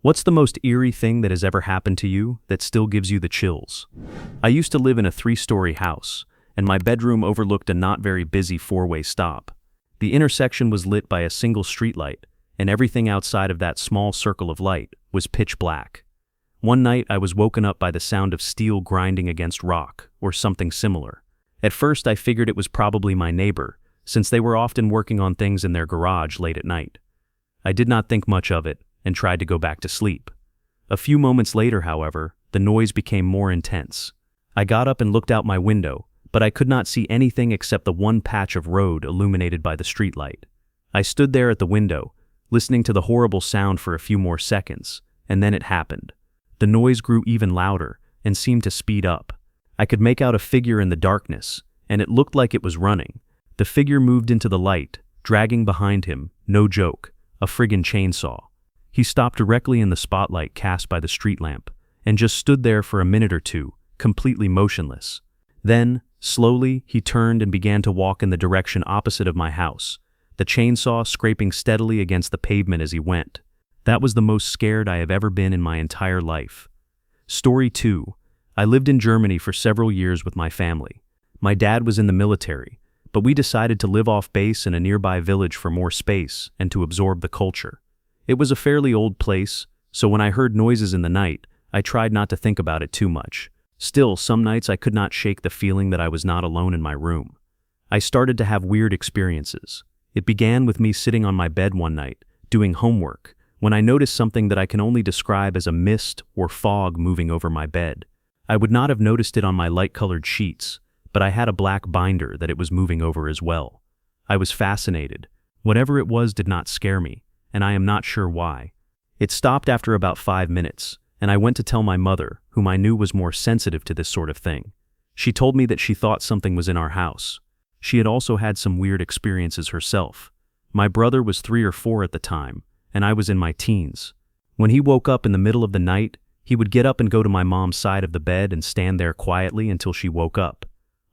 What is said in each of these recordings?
What's the most eerie thing that has ever happened to you that still gives you the chills? I used to live in a 3-story house, and my bedroom overlooked a not very busy 4-way stop. The intersection was lit by a single streetlight, and everything outside of that small circle of light was pitch black. One night I was woken up by the sound of steel grinding against rock, or something similar. At first I figured it was probably my neighbor, since they were often working on things in their garage late at night. I did not think much of it, and tried to go back to sleep. A few moments later, however, the noise became more intense. I got up and looked out my window, but I could not see anything except the one patch of road illuminated by the streetlight. I stood there at the window, listening to the horrible sound for a few more seconds, and then it happened. The noise grew even louder and seemed to speed up. I could make out a figure in the darkness, and it looked like it was running. The figure moved into the light, dragging behind him, no joke, a friggin' chainsaw. He stopped directly in the spotlight cast by the street lamp, and just stood there for a minute or two, completely motionless. Then, slowly, he turned and began to walk in the direction opposite of my house, the chainsaw scraping steadily against the pavement as he went. That was the most scared I have ever been in my entire life. Story 2. I lived in Germany for several years with my family. My dad was in the military, but we decided to live off base in a nearby village for more space and to absorb the culture. It was a fairly old place, so when I heard noises in the night, I tried not to think about it too much. Still, some nights I could not shake the feeling that I was not alone in my room. I started to have weird experiences. It began with me sitting on my bed one night, doing homework, when I noticed something that I can only describe as a mist or fog moving over my bed. I would not have noticed it on my light-colored sheets, but I had a black binder that it was moving over as well. I was fascinated. Whatever it was did not scare me, and I am not sure why. It stopped after about 5 minutes, and I went to tell my mother, whom I knew was more sensitive to this sort of thing. She told me that she thought something was in our house. She had also had some weird experiences herself. My brother was 3 or 4 at the time, and I was in my teens. When he woke up in the middle of the night, he would get up and go to my mom's side of the bed and stand there quietly until she woke up.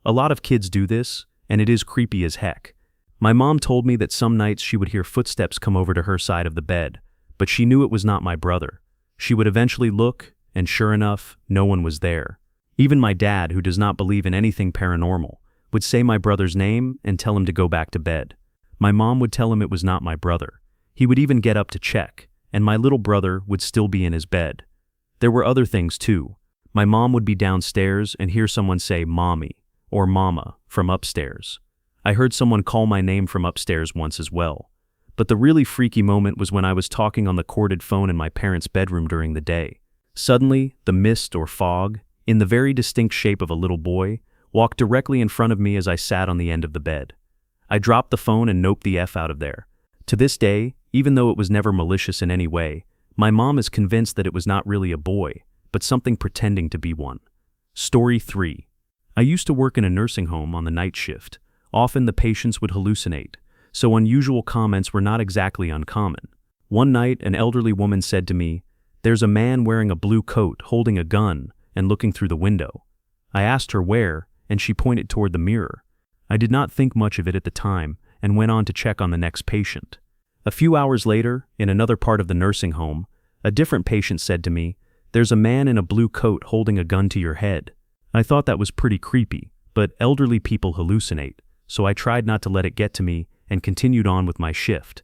A lot of kids do this, and it is creepy as heck. My mom told me that some nights she would hear footsteps come over to her side of the bed, but she knew it was not my brother. She would eventually look, and sure enough, no one was there. Even my dad, who does not believe in anything paranormal, would say my brother's name and tell him to go back to bed. My mom would tell him it was not my brother. He would even get up to check, and my little brother would still be in his bed. There were other things too. My mom would be downstairs and hear someone say "mommy" or "mama" from upstairs. I heard someone call my name from upstairs once as well. But the really freaky moment was when I was talking on the corded phone in my parents' bedroom during the day. Suddenly, the mist or fog, in the very distinct shape of a little boy, walked directly in front of me as I sat on the end of the bed. I dropped the phone and noped the F out of there. To this day, even though it was never malicious in any way, my mom is convinced that it was not really a boy, but something pretending to be one. Story 3. I used to work in a nursing home on the night shift. Often the patients would hallucinate, so unusual comments were not exactly uncommon. One night, an elderly woman said to me, "There's a man wearing a blue coat, holding a gun, and looking through the window." I asked her where, and she pointed toward the mirror. I did not think much of it at the time, and went on to check on the next patient. A few hours later, in another part of the nursing home, a different patient said to me, "There's a man in a blue coat holding a gun to your head." I thought that was pretty creepy, but elderly people hallucinate, so I tried not to let it get to me and continued on with my shift.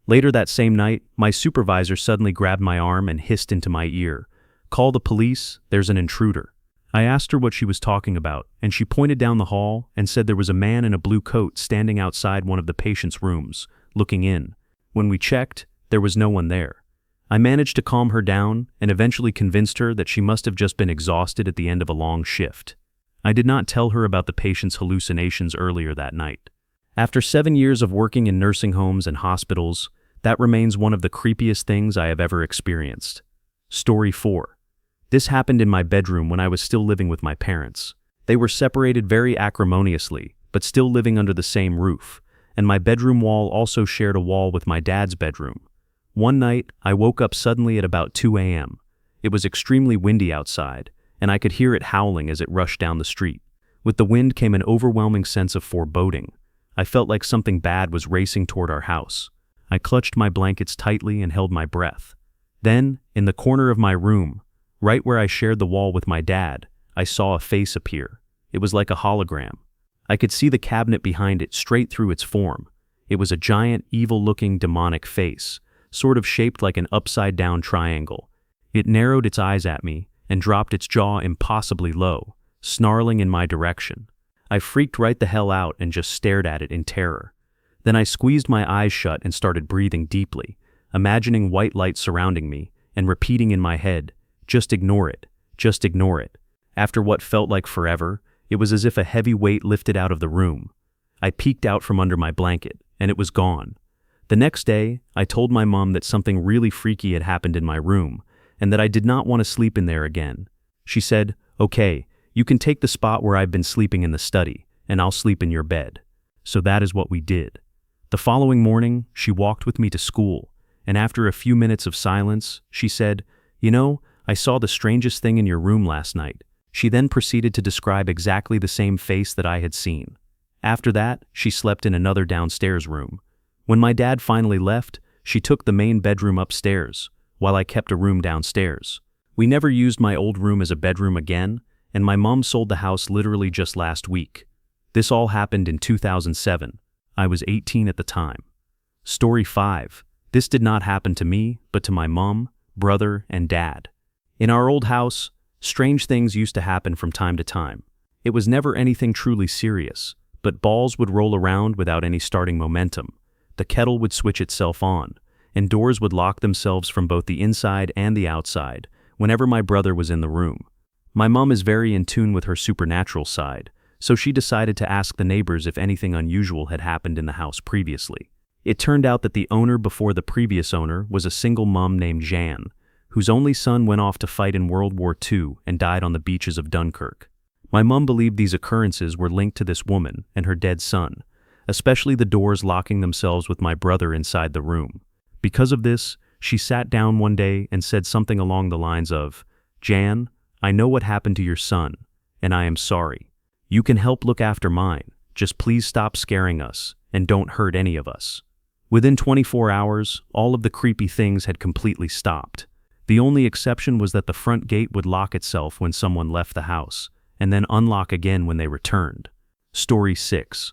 Later that same night, my supervisor suddenly grabbed my arm and hissed into my ear, "Call the police, there's an intruder." I asked her what she was talking about, and she pointed down the hall and said there was a man in a blue coat standing outside one of the patient's rooms, looking in. When we checked, there was no one there. I managed to calm her down and eventually convinced her that she must have just been exhausted at the end of a long shift. I did not tell her about the patient's hallucinations earlier that night. After 7 years of working in nursing homes and hospitals, that remains one of the creepiest things I have ever experienced. Story 4. This happened in my bedroom when I was still living with my parents. They were separated very acrimoniously, but still living under the same roof, and my bedroom wall also shared a wall with my dad's bedroom. One night, I woke up suddenly at about 2 a.m. It was extremely windy outside, and I could hear it howling as it rushed down the street. With the wind came an overwhelming sense of foreboding. I felt like something bad was racing toward our house. I clutched my blankets tightly and held my breath. Then, in the corner of my room, right where I shared the wall with my dad, I saw a face appear. It was like a hologram. I could see the cabinet behind it straight through its form. It was a giant, evil-looking demonic face, sort of shaped like an upside-down triangle. It narrowed its eyes at me and dropped its jaw impossibly low, snarling in my direction. I freaked right the hell out and just stared at it in terror. Then I squeezed my eyes shut and started breathing deeply, imagining white light surrounding me and repeating in my head, "Just ignore it, just ignore it." After what felt like forever, it was as if a heavy weight lifted out of the room. I peeked out from under my blanket, and it was gone. The next day, I told my mom that something really freaky had happened in my room, and that I did not want to sleep in there again. She said, "Okay, you can take the spot where I've been sleeping in the study, and I'll sleep in your bed." So that is what we did. The following morning, she walked with me to school, and after a few minutes of silence, she said, "You know, I saw the strangest thing in your room last night." She then proceeded to describe exactly the same face that I had seen. After that, she slept in another downstairs room. When my dad finally left, she took the main bedroom upstairs, while I kept a room downstairs. We never used my old room as a bedroom again, and my mom sold the house literally just last week. This all happened in 2007. I was 18 at the time. Story 5. This did not happen to me, but to my mom, brother, and dad. In our old house, strange things used to happen from time to time. It was never anything truly serious, but balls would roll around without any starting momentum. The kettle would switch itself on, and doors would lock themselves from both the inside and the outside whenever my brother was in the room. My mom is very in tune with her supernatural side, so she decided to ask the neighbors if anything unusual had happened in the house previously. It turned out that the owner before the previous owner was a single mom named Jan, whose only son went off to fight in World War II and died on the beaches of Dunkirk. My mom believed these occurrences were linked to this woman and her dead son, especially the doors locking themselves with my brother inside the room. Because of this, she sat down one day and said something along the lines of, "Jan, I know what happened to your son, and I am sorry. You can help look after mine, just please stop scaring us, and don't hurt any of us." Within 24 hours, all of the creepy things had completely stopped. The only exception was that the front gate would lock itself when someone left the house, and then unlock again when they returned. Story 6.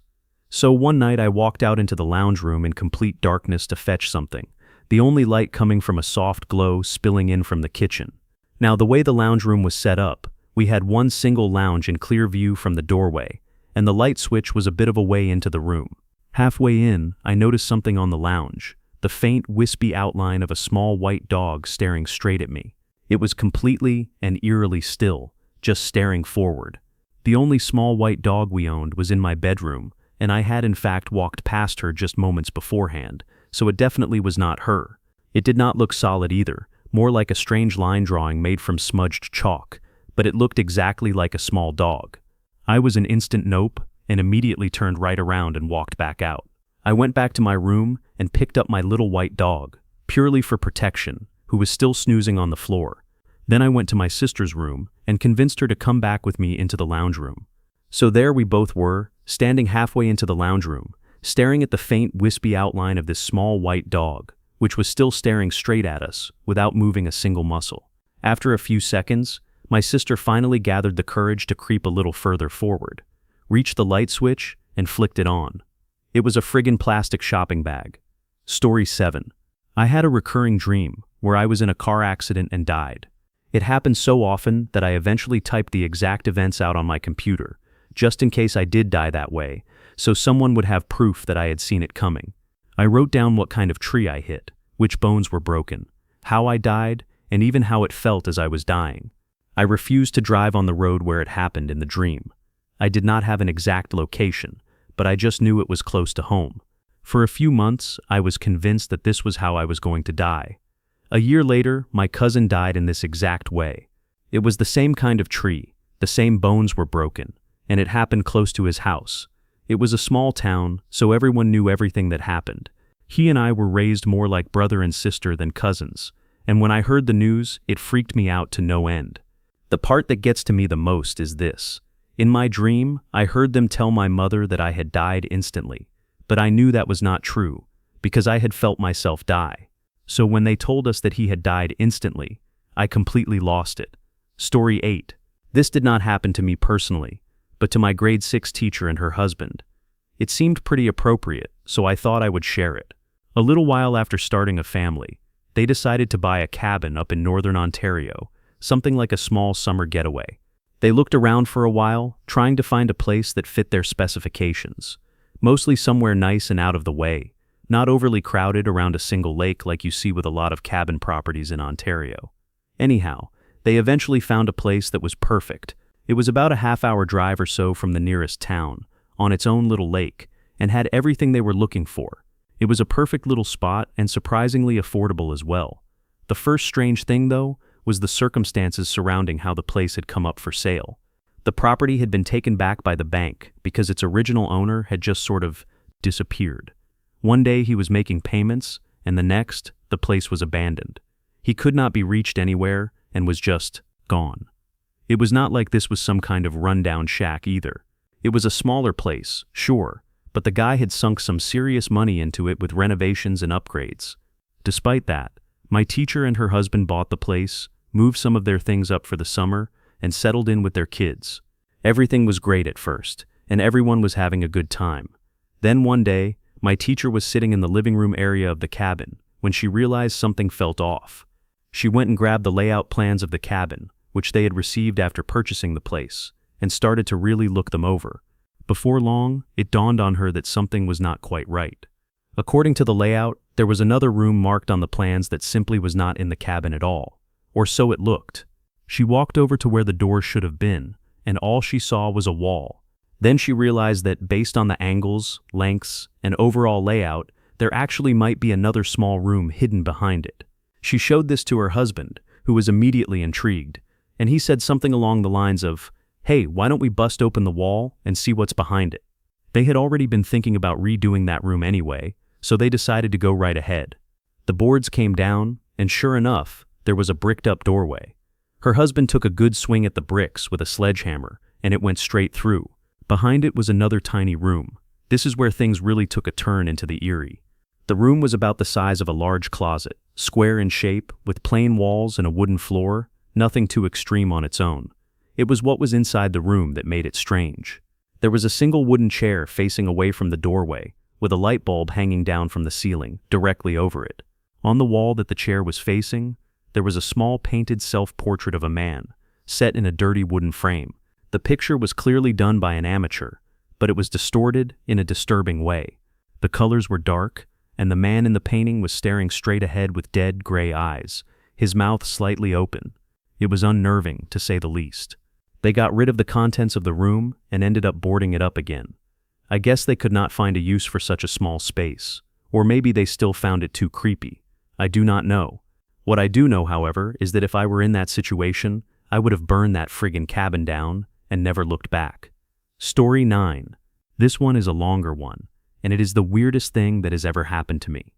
So one night I walked out into the lounge room in complete darkness to fetch something, the only light coming from a soft glow spilling in from the kitchen. Now, the way the lounge room was set up, we had one single lounge in clear view from the doorway, and the light switch was a bit of a way into the room. Halfway in, I noticed something on the lounge, the faint, wispy outline of a small white dog staring straight at me. It was completely and eerily still, just staring forward. The only small white dog we owned was in my bedroom, and I had in fact walked past her just moments beforehand, so it definitely was not her. It did not look solid either, more like a strange line drawing made from smudged chalk, but it looked exactly like a small dog. I was an instant nope, and immediately turned right around and walked back out. I went back to my room and picked up my little white dog, purely for protection, who was still snoozing on the floor. Then I went to my sister's room and convinced her to come back with me into the lounge room. So there we both were, standing halfway into the lounge room, staring at the faint, wispy outline of this small white dog, which was still staring straight at us, without moving a single muscle. After a few seconds, my sister finally gathered the courage to creep a little further forward, reached the light switch, and flicked it on. It was a friggin' plastic shopping bag. Story 7. I had a recurring dream where I was in a car accident and died. It happened so often that I eventually typed the exact events out on my computer, just in case I did die that way, so someone would have proof that I had seen it coming. I wrote down what kind of tree I hit, which bones were broken, how I died, and even how it felt as I was dying. I refused to drive on the road where it happened in the dream. I did not have an exact location, but I just knew it was close to home. For a few months, I was convinced that this was how I was going to die. A year later, my cousin died in this exact way. It was the same kind of tree, the same bones were broken, and it happened close to his house. It was a small town, so everyone knew everything that happened. He and I were raised more like brother and sister than cousins, and when I heard the news, it freaked me out to no end. The part that gets to me the most is this. In my dream, I heard them tell my mother that I had died instantly, but I knew that was not true, because I had felt myself die. So when they told us that he had died instantly, I completely lost it. Story 8. This did not happen to me personally, but to my grade 6 teacher and her husband. It seemed pretty appropriate, so I thought I would share it. A little while after starting a family, they decided to buy a cabin up in northern Ontario, something like a small summer getaway. They looked around for a while, trying to find a place that fit their specifications. Mostly somewhere nice and out of the way, not overly crowded around a single lake like you see with a lot of cabin properties in Ontario. Anyhow, they eventually found a place that was perfect. It was about a half-hour drive or so from the nearest town, on its own little lake, and had everything they were looking for. It was a perfect little spot and surprisingly affordable as well. The first strange thing, though, was the circumstances surrounding how the place had come up for sale. The property had been taken back by the bank because its original owner had just sort of disappeared. One day he was making payments, and the next, the place was abandoned. He could not be reached anywhere and was just gone. It was not like this was some kind of rundown shack either. It was a smaller place, sure, but the guy had sunk some serious money into it with renovations and upgrades. Despite that, my teacher and her husband bought the place, moved some of their things up for the summer, and settled in with their kids. Everything was great at first, and everyone was having a good time. Then one day, my teacher was sitting in the living room area of the cabin when she realized something felt off. She went and grabbed the layout plans of the cabin, which they had received after purchasing the place, and started to really look them over. Before long, it dawned on her that something was not quite right. According to the layout, there was another room marked on the plans that simply was not in the cabin at all, or so it looked. She walked over to where the door should have been, and all she saw was a wall. Then she realized that based on the angles, lengths, and overall layout, there actually might be another small room hidden behind it. She showed this to her husband, who was immediately intrigued, and he said something along the lines of, "Hey, why don't we bust open the wall and see what's behind it?" They had already been thinking about redoing that room anyway, so they decided to go right ahead. The boards came down, and sure enough, there was a bricked-up doorway. Her husband took a good swing at the bricks with a sledgehammer, and it went straight through. Behind it was another tiny room. This is where things really took a turn into the eerie. The room was about the size of a large closet, square in shape, with plain walls and a wooden floor, nothing too extreme on its own. It was what was inside the room that made it strange. There was a single wooden chair facing away from the doorway, with a light bulb hanging down from the ceiling, directly over it. On the wall that the chair was facing, there was a small painted self-portrait of a man, set in a dirty wooden frame. The picture was clearly done by an amateur, but it was distorted in a disturbing way. The colors were dark, and the man in the painting was staring straight ahead with dead gray eyes, his mouth slightly open. It was unnerving, to say the least. They got rid of the contents of the room and ended up boarding it up again. I guess they could not find a use for such a small space, or maybe they still found it too creepy. I do not know. What I do know, however, is that if I were in that situation, I would have burned that friggin' cabin down and never looked back. Story 9. This one is a longer one, and it is the weirdest thing that has ever happened to me.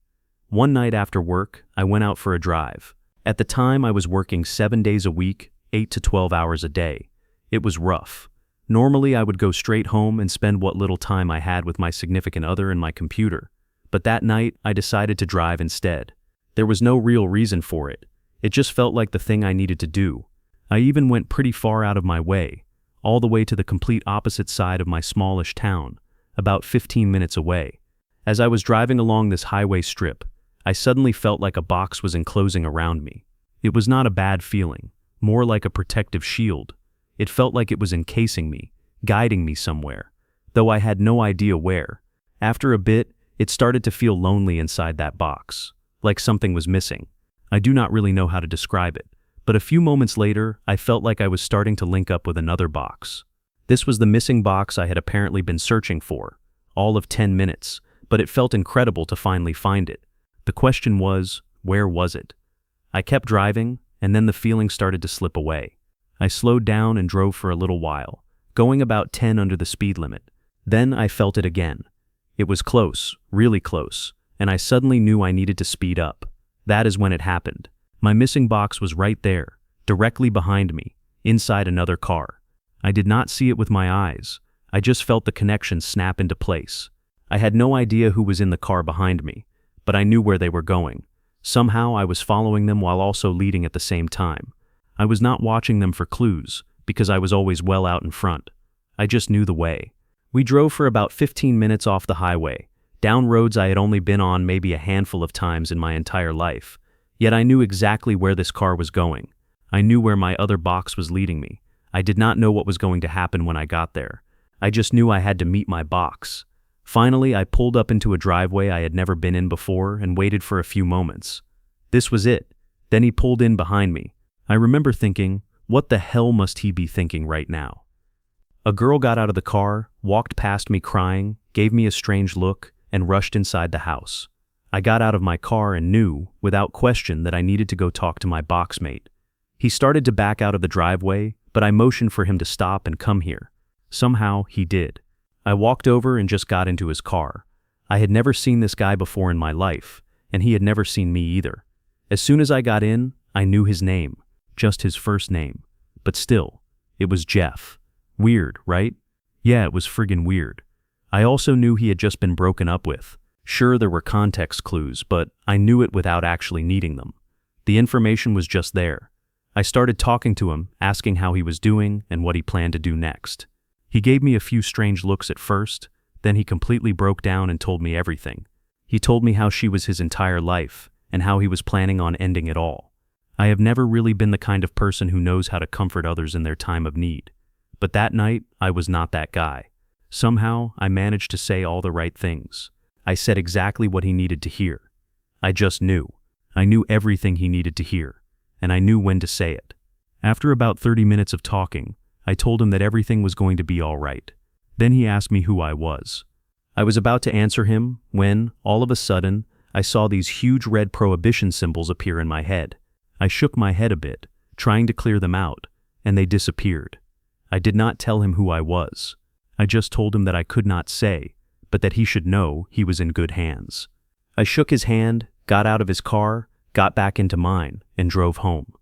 One night after work, I went out for a drive. At the time, I was working 7 days a week, 8 to 12 hours a day. It was rough. Normally, I would go straight home and spend what little time I had with my significant other and my computer. But that night, I decided to drive instead. There was no real reason for it. It just felt like the thing I needed to do. I even went pretty far out of my way, all the way to the complete opposite side of my smallish town, about 15 minutes away. As I was driving along this highway strip, I suddenly felt like a box was enclosing around me. It was not a bad feeling, more like a protective shield. It felt like it was encasing me, guiding me somewhere, though I had no idea where. After a bit, it started to feel lonely inside that box, like something was missing. I do not really know how to describe it, but a few moments later, I felt like I was starting to link up with another box. This was the missing box I had apparently been searching for, all of 10 minutes, but it felt incredible to finally find it. The question was, where was it? I kept driving, and then the feeling started to slip away. I slowed down and drove for a little while, going about 10 under the speed limit. Then I felt it again. It was close, really close, and I suddenly knew I needed to speed up. That is when it happened. My missing box was right there, directly behind me, inside another car. I did not see it with my eyes. I just felt the connection snap into place. I had no idea who was in the car behind me, but I knew where they were going. Somehow I was following them while also leading at the same time. I was not watching them for clues, because I was always well out in front. I just knew the way. We drove for about 15 minutes off the highway, down roads I had only been on maybe a handful of times in my entire life. Yet I knew exactly where this car was going. I knew where my other box was leading me. I did not know what was going to happen when I got there. I just knew I had to meet my box. Finally, I pulled up into a driveway I had never been in before and waited for a few moments. This was it. Then he pulled in behind me. I remember thinking, what the hell must he be thinking right now? A girl got out of the car, walked past me crying, gave me a strange look, and rushed inside the house. I got out of my car and knew, without question, that I needed to go talk to my boxmate. He started to back out of the driveway, but I motioned for him to stop and come here. Somehow, he did. I walked over and just got into his car. I had never seen this guy before in my life, and he had never seen me either. As soon as I got in, I knew his name, just his first name. But still, it was Jeff. Weird, right? Yeah, it was friggin' weird. I also knew he had just been broken up with. Sure, there were context clues, but I knew it without actually needing them. The information was just there. I started talking to him, asking how he was doing and what he planned to do next. He gave me a few strange looks at first, then he completely broke down and told me everything. He told me how she was his entire life, and how he was planning on ending it all. I have never really been the kind of person who knows how to comfort others in their time of need. But that night, I was not that guy. Somehow, I managed to say all the right things. I said exactly what he needed to hear. I just knew. I knew everything he needed to hear, and I knew when to say it. After about 30 minutes of talking, I told him that everything was going to be all right. Then he asked me who I was. I was about to answer him when, all of a sudden, I saw these huge red prohibition symbols appear in my head. I shook my head a bit, trying to clear them out, and they disappeared. I did not tell him who I was. I just told him that I could not say, but that he should know he was in good hands. I shook his hand, got out of his car, got back into mine, and drove home.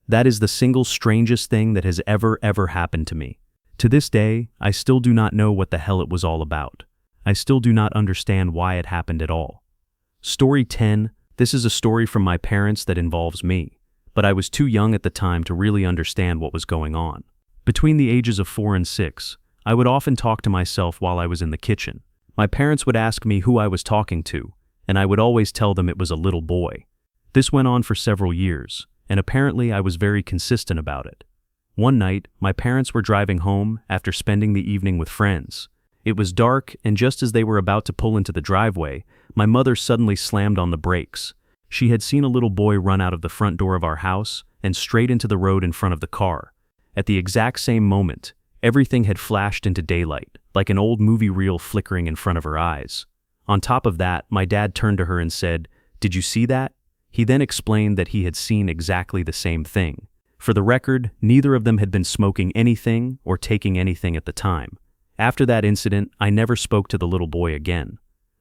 That is the single strangest thing that has ever happened to me. To this day, I still do not know what the hell it was all about. I still do not understand why it happened at all. Story 10. This is a story from my parents that involves me, but I was too young at the time to really understand what was going on. Between the ages of 4 and 6, I would often talk to myself while I was in the kitchen. My parents would ask me who I was talking to, and I would always tell them it was a little boy. This went on for several years, and apparently I was very consistent about it. One night, my parents were driving home after spending the evening with friends. It was dark, and just as they were about to pull into the driveway, my mother suddenly slammed on the brakes. She had seen a little boy run out of the front door of our house and straight into the road in front of the car. At the exact same moment, everything had flashed into daylight, like an old movie reel flickering in front of her eyes. On top of that, my dad turned to her and said, "Did you see that?" He then explained that he had seen exactly the same thing. For the record, neither of them had been smoking anything or taking anything at the time. After that incident, I never spoke to the little boy again.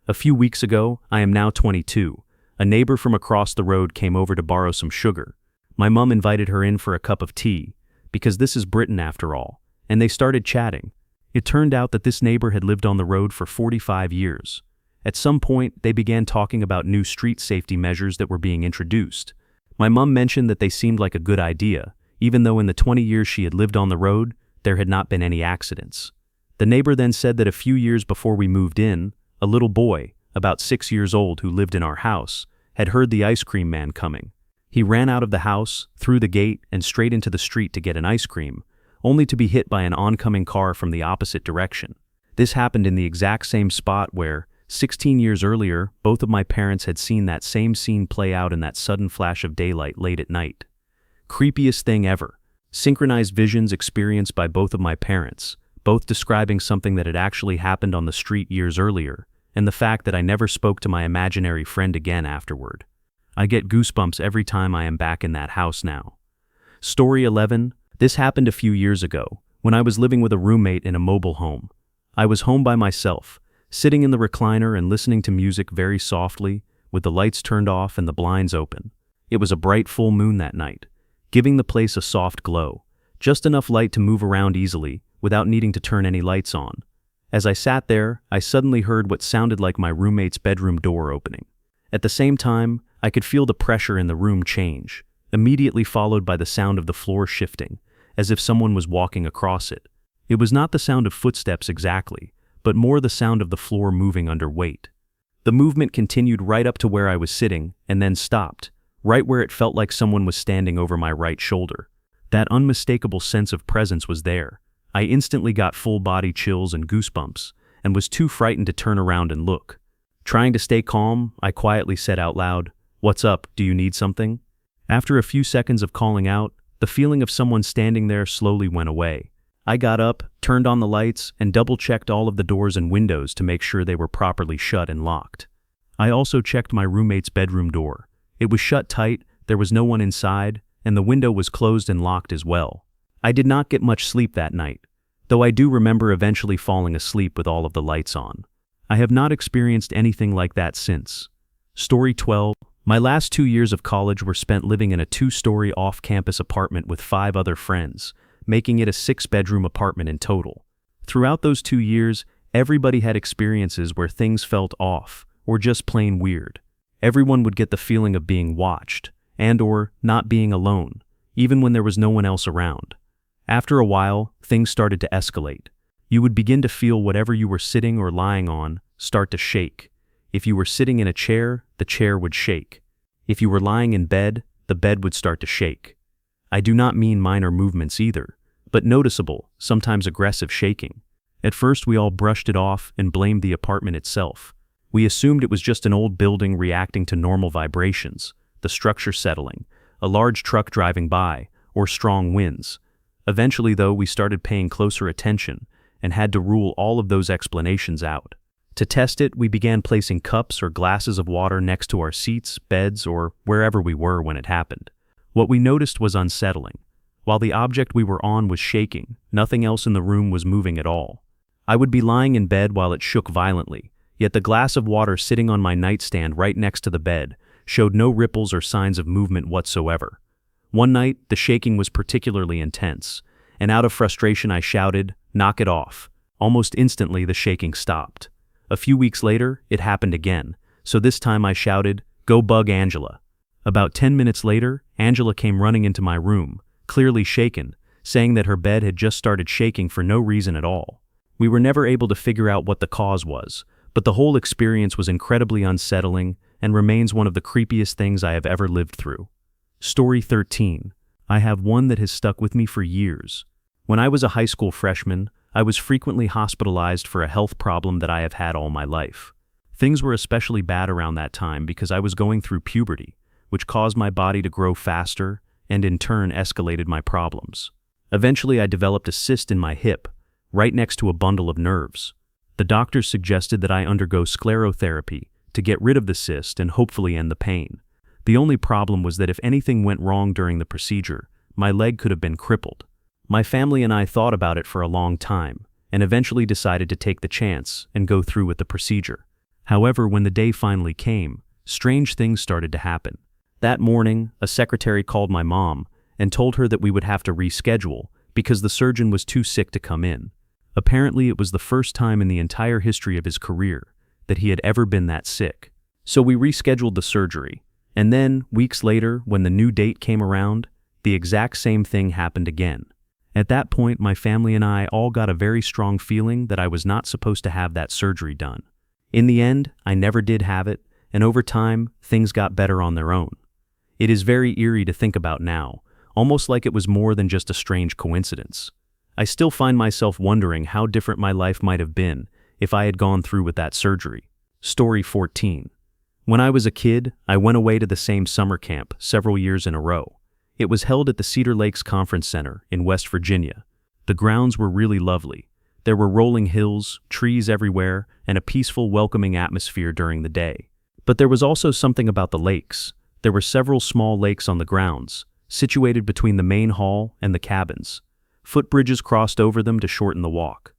A few weeks ago, I am now 22, a neighbor from across the road came over to borrow some sugar. My mom invited her in for a cup of tea, because this is Britain after all, and they started chatting. It turned out that this neighbor had lived on the road for 45 years. At some point, they began talking about new street safety measures that were being introduced. My mom mentioned that they seemed like a good idea, even though in the 20 years she had lived on the road, there had not been any accidents. The neighbor then said that a few years before we moved in, a little boy, about 6 years old who lived in our house, had heard the ice cream man coming. He ran out of the house, through the gate, and straight into the street to get an ice cream, only to be hit by an oncoming car from the opposite direction. This happened in the exact same spot where, 16 years earlier, both of my parents had seen that same scene play out in that sudden flash of daylight late at night. Creepiest thing ever. Synchronized visions experienced by both of my parents, both describing something that had actually happened on the street years earlier, and the fact that I never spoke to my imaginary friend again afterward. I get goosebumps every time I am back in that house now. Story 11. This happened a few years ago, when I was living with a roommate in a mobile home. I was home by myself, sitting in the recliner and listening to music very softly, with the lights turned off and the blinds open. It was a bright full moon that night, giving the place a soft glow, just enough light to move around easily without needing to turn any lights on. As I sat there, I suddenly heard what sounded like my roommate's bedroom door opening. At the same time, I could feel the pressure in the room change, immediately followed by the sound of the floor shifting, as if someone was walking across it. It was not the sound of footsteps exactly, but more the sound of the floor moving under weight. The movement continued right up to where I was sitting, and then stopped, right where it felt like someone was standing over my right shoulder. That unmistakable sense of presence was there. I instantly got full-body chills and goosebumps, and was too frightened to turn around and look. Trying to stay calm, I quietly said out loud, "What's up, do you need something?" After a few seconds of calling out, the feeling of someone standing there slowly went away. I got up, turned on the lights, and double-checked all of the doors and windows to make sure they were properly shut and locked. I also checked my roommate's bedroom door. It was shut tight, there was no one inside, and the window was closed and locked as well. I did not get much sleep that night, though I do remember eventually falling asleep with all of the lights on. I have not experienced anything like that since. Story 12. My last 2 years of college were spent living in a 2-story off-campus apartment with 5 other friends, making it a 6-bedroom apartment in total. Throughout those 2 years, everybody had experiences where things felt off, or just plain weird. Everyone would get the feeling of being watched, and/or not being alone, even when there was no one else around. After a while, things started to escalate. You would begin to feel whatever you were sitting or lying on start to shake. If you were sitting in a chair, the chair would shake. If you were lying in bed, the bed would start to shake. I do not mean minor movements either, but noticeable, sometimes aggressive shaking. At first we all brushed it off and blamed the apartment itself. We assumed it was just an old building reacting to normal vibrations, the structure settling, a large truck driving by, or strong winds. Eventually though, we started paying closer attention and had to rule all of those explanations out. To test it, we began placing cups or glasses of water next to our seats, beds, or wherever we were when it happened. What we noticed was unsettling. While the object we were on was shaking, nothing else in the room was moving at all. I would be lying in bed while it shook violently, yet the glass of water sitting on my nightstand right next to the bed showed no ripples or signs of movement whatsoever. One night, the shaking was particularly intense, and out of frustration I shouted, "Knock it off." Almost instantly, the shaking stopped. A few weeks later, it happened again, so this time I shouted, "Go bug Angela." About 10 minutes later, Angela came running into my room, clearly shaken, saying that her bed had just started shaking for no reason at all. We were never able to figure out what the cause was, but the whole experience was incredibly unsettling and remains one of the creepiest things I have ever lived through. Story 13. I have one that has stuck with me for years. When I was a high school freshman, I was frequently hospitalized for a health problem that I have had all my life. Things were especially bad around that time because I was going through puberty, which caused my body to grow faster and in turn escalated my problems. Eventually I developed a cyst in my hip, right next to a bundle of nerves. The doctors suggested that I undergo sclerotherapy to get rid of the cyst and hopefully end the pain. The only problem was that if anything went wrong during the procedure, my leg could have been crippled. My family and I thought about it for a long time, and eventually decided to take the chance and go through with the procedure. However, when the day finally came, strange things started to happen. That morning, a secretary called my mom and told her that we would have to reschedule because the surgeon was too sick to come in. Apparently, it was the first time in the entire history of his career that he had ever been that sick. So we rescheduled the surgery, and then, weeks later, when the new date came around, the exact same thing happened again. At that point, my family and I all got a very strong feeling that I was not supposed to have that surgery done. In the end, I never did have it, and over time, things got better on their own. It is very eerie to think about now, almost like it was more than just a strange coincidence. I still find myself wondering how different my life might have been if I had gone through with that surgery. Story 14. When I was a kid, I went away to the same summer camp several years in a row. It was held at the Cedar Lakes Conference Center in West Virginia. The grounds were really lovely. There were rolling hills, trees everywhere, and a peaceful, welcoming atmosphere during the day. But there was also something about the lakes. There were several small lakes on the grounds, situated between the main hall and the cabins. Footbridges crossed over them to shorten the walk.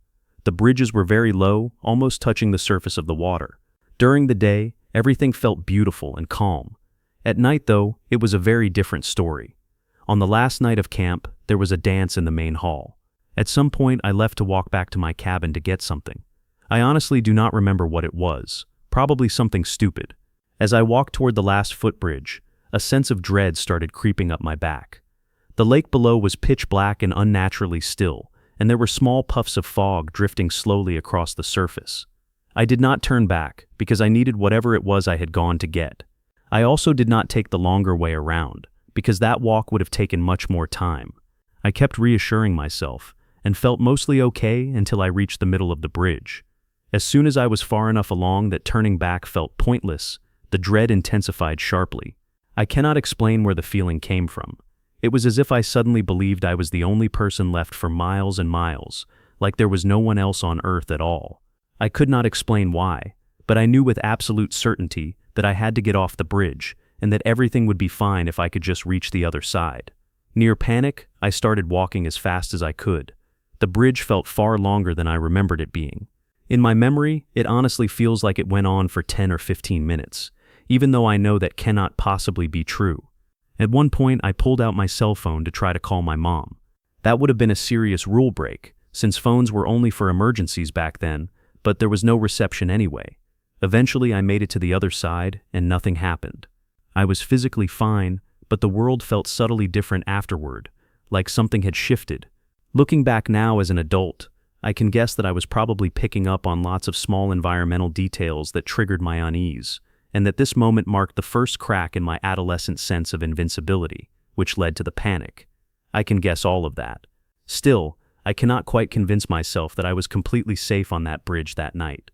The bridges were very low, almost touching the surface of the water. During the day, everything felt beautiful and calm. At night, though, it was a very different story. On the last night of camp, there was a dance in the main hall. At some point, I left to walk back to my cabin to get something. I honestly do not remember what it was, probably something stupid. As I walked toward the last footbridge, a sense of dread started creeping up my back. The lake below was pitch black and unnaturally still, and there were small puffs of fog drifting slowly across the surface. I did not turn back, because I needed whatever it was I had gone to get. I also did not take the longer way around, because that walk would have taken much more time. I kept reassuring myself, and felt mostly okay until I reached the middle of the bridge. As soon as I was far enough along that turning back felt pointless, the dread intensified sharply. I cannot explain where the feeling came from. It was as if I suddenly believed I was the only person left for miles and miles, like there was no one else on Earth at all. I could not explain why, but I knew with absolute certainty that I had to get off the bridge, and that everything would be fine if I could just reach the other side. Near panic, I started walking as fast as I could. The bridge felt far longer than I remembered it being. In my memory, it honestly feels like it went on for 10 or 15 minutes, even though I know that cannot possibly be true. At one point, I pulled out my cell phone to try to call my mom. That would have been a serious rule break, since phones were only for emergencies back then, but there was no reception anyway. Eventually, I made it to the other side, and nothing happened. I was physically fine, but the world felt subtly different afterward, like something had shifted. Looking back now as an adult, I can guess that I was probably picking up on lots of small environmental details that triggered my unease, and that this moment marked the first crack in my adolescent sense of invincibility, which led to the panic. I can guess all of that. Still, I cannot quite convince myself that I was completely safe on that bridge that night.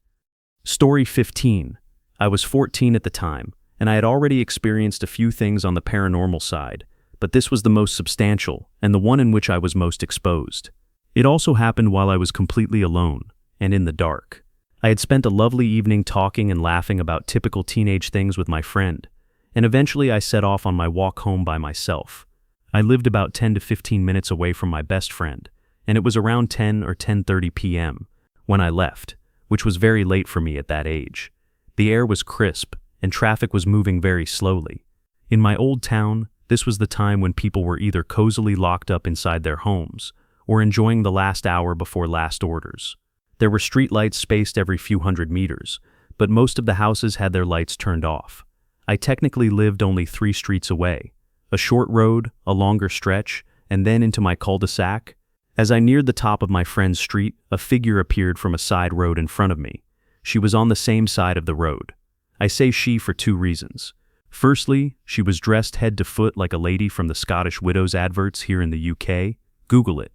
Story 15. I was 14 at the time, and I had already experienced a few things on the paranormal side, but this was the most substantial and the one in which I was most exposed. It also happened while I was completely alone and in the dark. I had spent a lovely evening talking and laughing about typical teenage things with my friend, and eventually I set off on my walk home by myself. I lived about 10 to 15 minutes away from my best friend, and it was around 10 or 10:30 p.m. when I left, which was very late for me at that age. The air was crisp, and traffic was moving very slowly. In my old town, this was the time when people were either cozily locked up inside their homes, or enjoying the last hour before last orders. There were street lights spaced every few hundred meters, but most of the houses had their lights turned off. I technically lived only 3 streets away. A short road, a longer stretch, and then into my cul-de-sac. As I neared the top of my friend's street, a figure appeared from a side road in front of me. She was on the same side of the road. I say she for 2 reasons. Firstly, she was dressed head to foot like a lady from the Scottish Widows adverts here in the UK. Google it.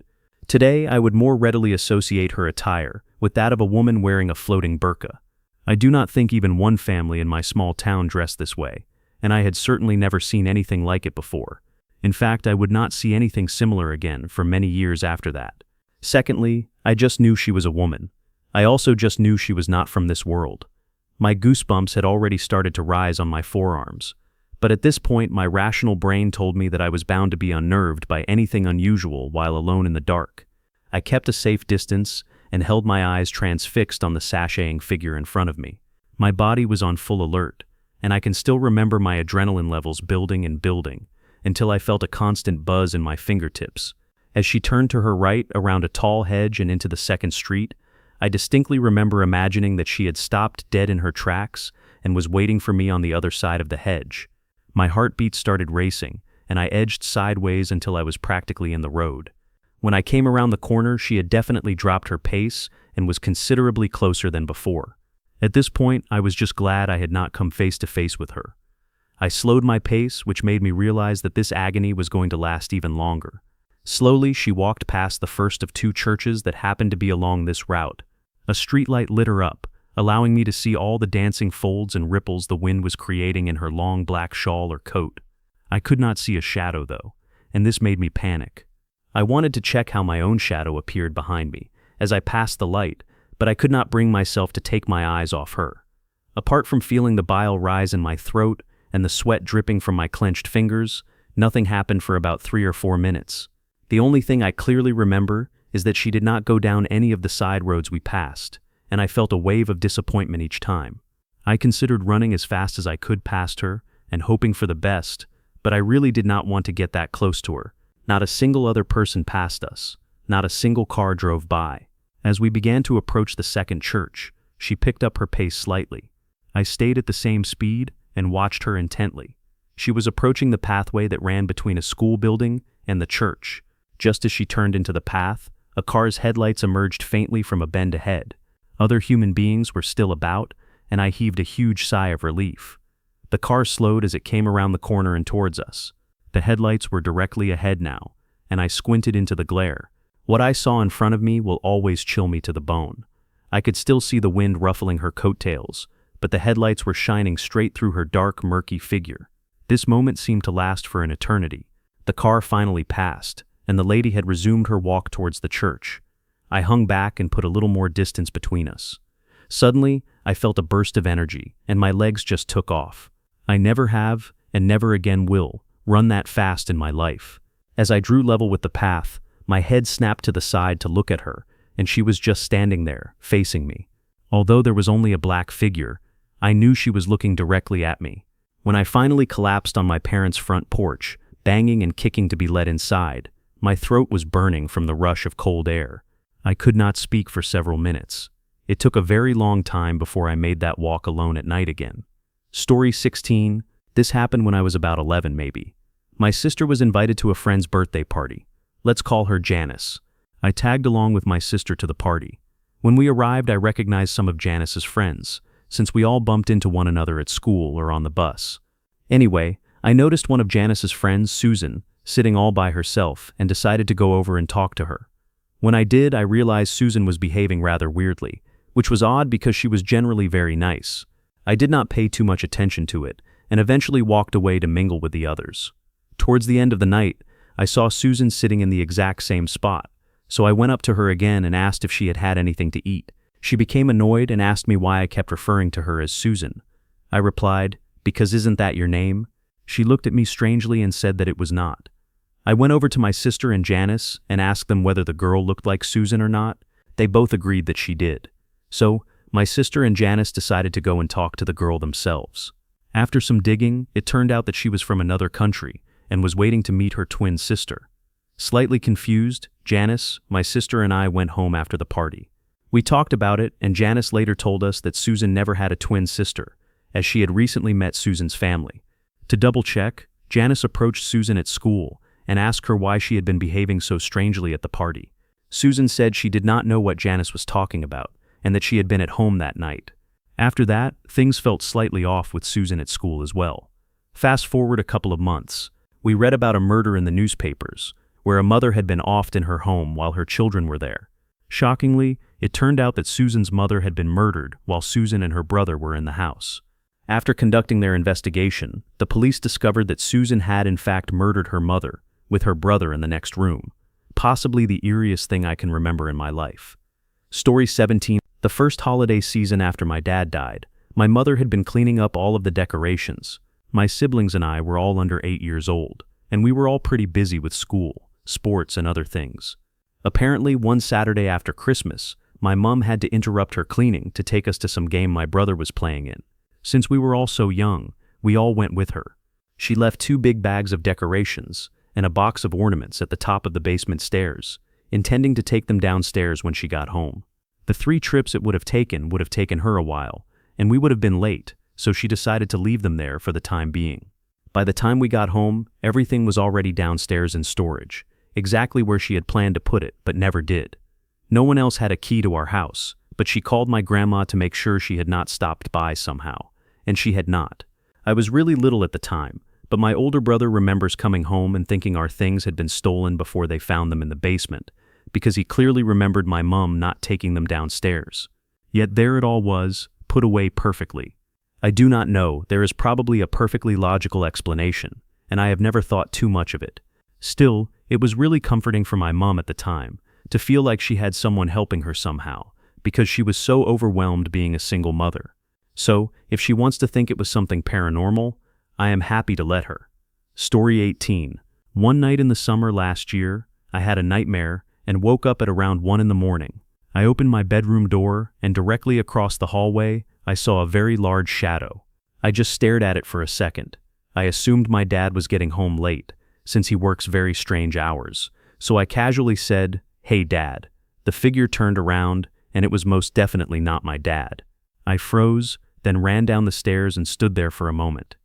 Today, I would more readily associate her attire with that of a woman wearing a floating burqa. I do not think even one family in my small town dressed this way, and I had certainly never seen anything like it before. In fact, I would not see anything similar again for many years after that. Secondly, I just knew she was a woman. I also just knew she was not from this world. My goosebumps had already started to rise on my forearms, but at this point my rational brain told me that I was bound to be unnerved by anything unusual while alone in the dark. I kept a safe distance and held my eyes transfixed on the sashaying figure in front of me. My body was on full alert, and I can still remember my adrenaline levels building and building, until I felt a constant buzz in my fingertips. As she turned to her right around a tall hedge and into the second street, I distinctly remember imagining that she had stopped dead in her tracks and was waiting for me on the other side of the hedge. My heartbeat started racing, and I edged sideways until I was practically in the road. When I came around the corner, she had definitely dropped her pace and was considerably closer than before. At this point, I was just glad I had not come face to face with her. I slowed my pace, which made me realize that this agony was going to last even longer. Slowly, she walked past the first of 2 churches that happened to be along this route. A streetlight lit her up, allowing me to see all the dancing folds and ripples the wind was creating in her long black shawl or coat. I could not see a shadow, though, and this made me panic. I wanted to check how my own shadow appeared behind me as I passed the light, but I could not bring myself to take my eyes off her. Apart from feeling the bile rise in my throat and the sweat dripping from my clenched fingers, nothing happened for about 3 or 4 minutes. The only thing I clearly remember is that she did not go down any of the side roads we passed, and I felt a wave of disappointment each time. I considered running as fast as I could past her and hoping for the best, but I really did not want to get that close to her. Not a single other person passed us. Not a single car drove by. As we began to approach the second church, she picked up her pace slightly. I stayed at the same speed, and watched her intently. She was approaching the pathway that ran between a school building and the church. Just as she turned into the path, a car's headlights emerged faintly from a bend ahead. Other human beings were still about, and I heaved a huge sigh of relief. The car slowed as it came around the corner and towards us. The headlights were directly ahead now, and I squinted into the glare. What I saw in front of me will always chill me to the bone. I could still see the wind ruffling her coattails, but the headlights were shining straight through her dark, murky figure. This moment seemed to last for an eternity. The car finally passed, and the lady had resumed her walk towards the church. I hung back and put a little more distance between us. Suddenly, I felt a burst of energy, and my legs just took off. I never have, and never again will, run that fast in my life. As I drew level with the path, my head snapped to the side to look at her, and she was just standing there, facing me. Although there was only a black figure, I knew she was looking directly at me. When I finally collapsed on my parents' front porch, banging and kicking to be let inside, my throat was burning from the rush of cold air. I could not speak for several minutes. It took a very long time before I made that walk alone at night again. Story 16. This happened when I was about 11 maybe. My sister was invited to a friend's birthday party. Let's call her Janice. I tagged along with my sister to the party. When we arrived, I recognized some of Janice's friends, since we all bumped into one another at school or on the bus. Anyway, I noticed one of Janice's friends, Susan, sitting all by herself and decided to go over and talk to her. When I did, I realized Susan was behaving rather weirdly, which was odd because she was generally very nice. I did not pay too much attention to it and eventually walked away to mingle with the others. Towards the end of the night, I saw Susan sitting in the exact same spot, so I went up to her again and asked if she had had anything to eat. She became annoyed and asked me why I kept referring to her as Susan. I replied, "Because isn't that your name?" She looked at me strangely and said that it was not. I went over to my sister and Janice and asked them whether the girl looked like Susan or not. They both agreed that she did. So, my sister and Janice decided to go and talk to the girl themselves. After some digging, it turned out that she was from another country and was waiting to meet her twin sister. Slightly confused, Janice, my sister, and I went home after the party. We talked about it, and Janice later told us that Susan never had a twin sister, as she had recently met Susan's family. To double-check, Janice approached Susan at school and asked her why she had been behaving so strangely at the party. Susan said she did not know what Janice was talking about, and that she had been at home that night. After that, things felt slightly off with Susan at school as well. Fast forward a couple of months, we read about a murder in the newspapers, where a mother had been off in her home while her children were there. Shockingly, it turned out that Susan's mother had been murdered while Susan and her brother were in the house. After conducting their investigation, the police discovered that Susan had in fact murdered her mother, with her brother in the next room. Possibly the eeriest thing I can remember in my life. Story 17. The first holiday season after my dad died, my mother had been cleaning up all of the decorations. My siblings and I were all under 8 years old, and we were all pretty busy with school, sports, and other things. Apparently, one Saturday after Christmas, my mom had to interrupt her cleaning to take us to some game my brother was playing in. Since we were all so young, we all went with her. She left 2 big bags of decorations and a box of ornaments at the top of the basement stairs, intending to take them downstairs when she got home. The 3 trips it would have taken her a while, and we would have been late, so she decided to leave them there for the time being. By the time we got home, everything was already downstairs in storage, exactly where she had planned to put it, but never did. No one else had a key to our house, but she called my grandma to make sure she had not stopped by somehow, and she had not. I was really little at the time, but my older brother remembers coming home and thinking our things had been stolen before they found them in the basement, because he clearly remembered my mom not taking them downstairs. Yet there it all was, put away perfectly. I do not know, there is probably a perfectly logical explanation, and I have never thought too much of it. Still, it was really comforting for my mom at the time, to feel like she had someone helping her somehow, because she was so overwhelmed being a single mother. So, if she wants to think it was something paranormal, I am happy to let her. Story 18. One night in the summer last year, I had a nightmare and woke up at around 1 in the morning. I opened my bedroom door, and directly across the hallway, I saw a very large shadow. I just stared at it for a second. I assumed my dad was getting home late, since he works very strange hours, so I casually said, "Hey Dad." The figure turned around, and it was most definitely not my dad. I froze, then ran down the stairs and stood there for a moment.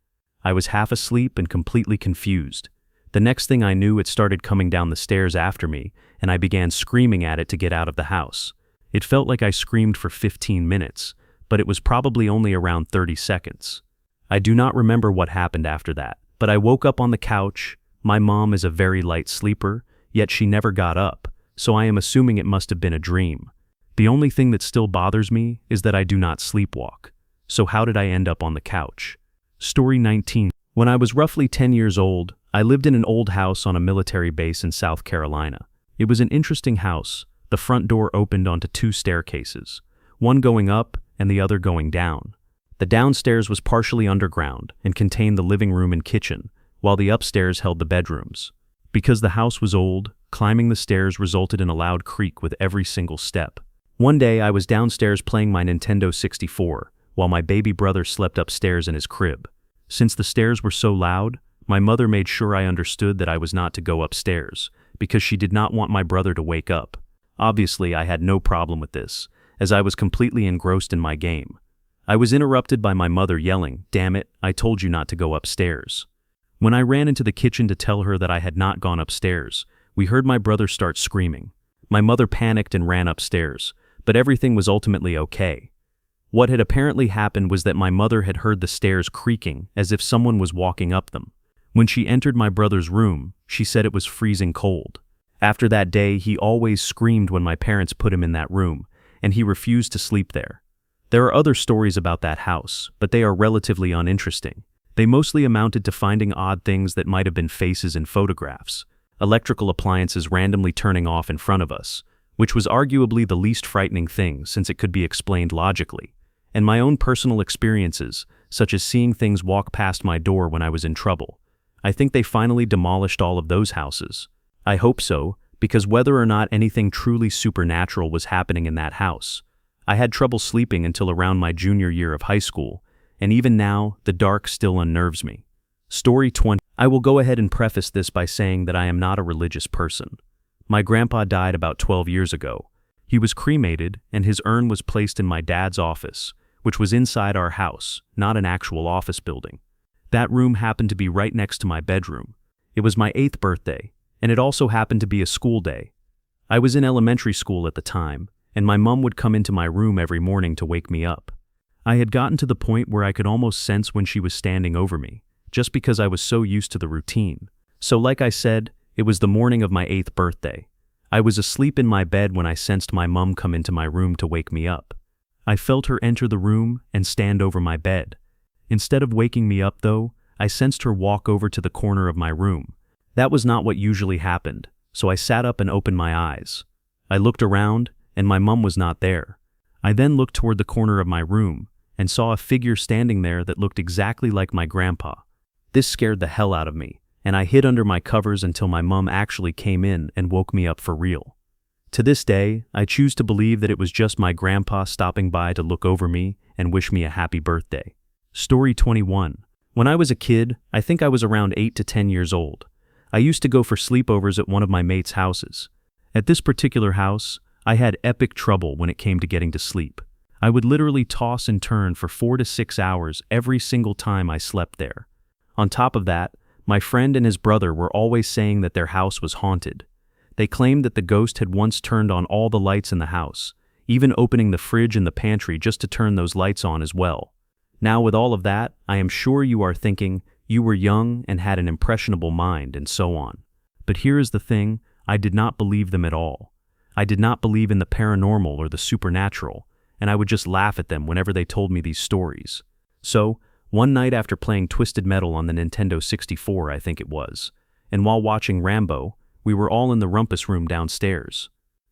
I was half asleep and completely confused. The next thing I knew, it started coming down the stairs after me, and I began screaming at it to get out of the house. It felt like I screamed for 15 minutes, but it was probably only around 30 seconds. I do not remember what happened after that, but I woke up on the couch. My mom is a very light sleeper, yet she never got up, so I am assuming it must have been a dream. The only thing that still bothers me is that I do not sleepwalk. So how did I end up on the couch? Story 19. When I was roughly 10 years old, I lived in an old house on a military base in South Carolina. It was an interesting house. The front door opened onto two staircases, one going up and the other going down. The downstairs was partially underground and contained the living room and kitchen, while the upstairs held the bedrooms. Because the house was old, climbing the stairs resulted in a loud creak with every single step. One day I was downstairs playing my Nintendo 64, while my baby brother slept upstairs in his crib. Since the stairs were so loud, my mother made sure I understood that I was not to go upstairs, because she did not want my brother to wake up. Obviously, I had no problem with this, as I was completely engrossed in my game. I was interrupted by my mother yelling, "Damn it, I told you not to go upstairs." When I ran into the kitchen to tell her that I had not gone upstairs, we heard my brother start screaming. My mother panicked and ran upstairs, but everything was ultimately okay. What had apparently happened was that my mother had heard the stairs creaking as if someone was walking up them. When she entered my brother's room, she said it was freezing cold. After that day, he always screamed when my parents put him in that room, and he refused to sleep there. There are other stories about that house, but they are relatively uninteresting. They mostly amounted to finding odd things that might have been faces in photographs, electrical appliances randomly turning off in front of us, which was arguably the least frightening thing since it could be explained logically, and my own personal experiences, such as seeing things walk past my door when I was in trouble. I think they finally demolished all of those houses. I hope so, because whether or not anything truly supernatural was happening in that house, I had trouble sleeping until around my junior year of high school, and even now, the dark still unnerves me. Story 20. I will go ahead and preface this by saying that I am not a religious person. My grandpa died about 12 years ago. He was cremated, and his urn was placed in my dad's office, which was inside our house, not an actual office building. That room happened to be right next to my bedroom. It was my 8th birthday, and it also happened to be a school day. I was in elementary school at the time, and my mom would come into my room every morning to wake me up. I had gotten to the point where I could almost sense when she was standing over me, just because I was so used to the routine. So like I said, it was the morning of my 8th birthday. I was asleep in my bed when I sensed my mom come into my room to wake me up. I felt her enter the room and stand over my bed. Instead of waking me up though, I sensed her walk over to the corner of my room. That was not what usually happened, so I sat up and opened my eyes. I looked around, and my mom was not there. I then looked toward the corner of my room, and saw a figure standing there that looked exactly like my grandpa. This scared the hell out of me, and I hid under my covers until my mom actually came in and woke me up for real. To this day, I choose to believe that it was just my grandpa stopping by to look over me and wish me a happy birthday. Story 21. When I was a kid, I think I was around 8 to 10 years old. I used to go for sleepovers at one of my mates' houses. At this particular house, I had epic trouble when it came to getting to sleep. I would literally toss and turn for 4 to 6 hours every single time I slept there. On top of that, my friend and his brother were always saying that their house was haunted. They claimed that the ghost had once turned on all the lights in the house, even opening the fridge and the pantry just to turn those lights on as well. Now with all of that, I am sure you are thinking, you were young and had an impressionable mind and so on. But here is the thing, I did not believe them at all. I did not believe in the paranormal or the supernatural, and I would just laugh at them whenever they told me these stories. So, one night after playing Twisted Metal on the Nintendo 64, I think it was, and while watching Rambo, we were all in the rumpus room downstairs.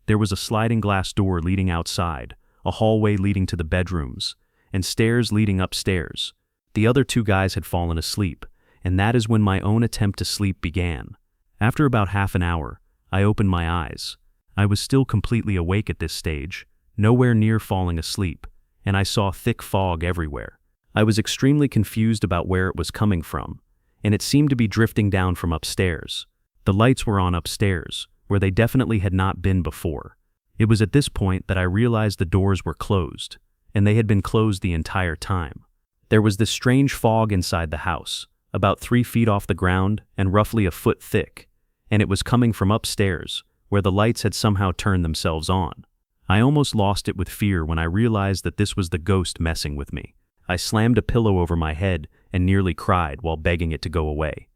There was a sliding glass door leading outside, a hallway leading to the bedrooms, and stairs leading upstairs. The other two guys had fallen asleep, and that is when my own attempt to sleep began. After about half an hour, I opened my eyes. I was still completely awake at this stage, nowhere near falling asleep, and I saw thick fog everywhere. I was extremely confused about where it was coming from, and it seemed to be drifting down from upstairs. The lights were on upstairs, where they definitely had not been before. It was at this point that I realized the doors were closed, and they had been closed the entire time. There was this strange fog inside the house, about 3 feet off the ground and roughly a foot thick, and it was coming from upstairs, where the lights had somehow turned themselves on. I almost lost it with fear when I realized that this was the ghost messing with me. I slammed a pillow over my head and nearly cried while begging it to go away.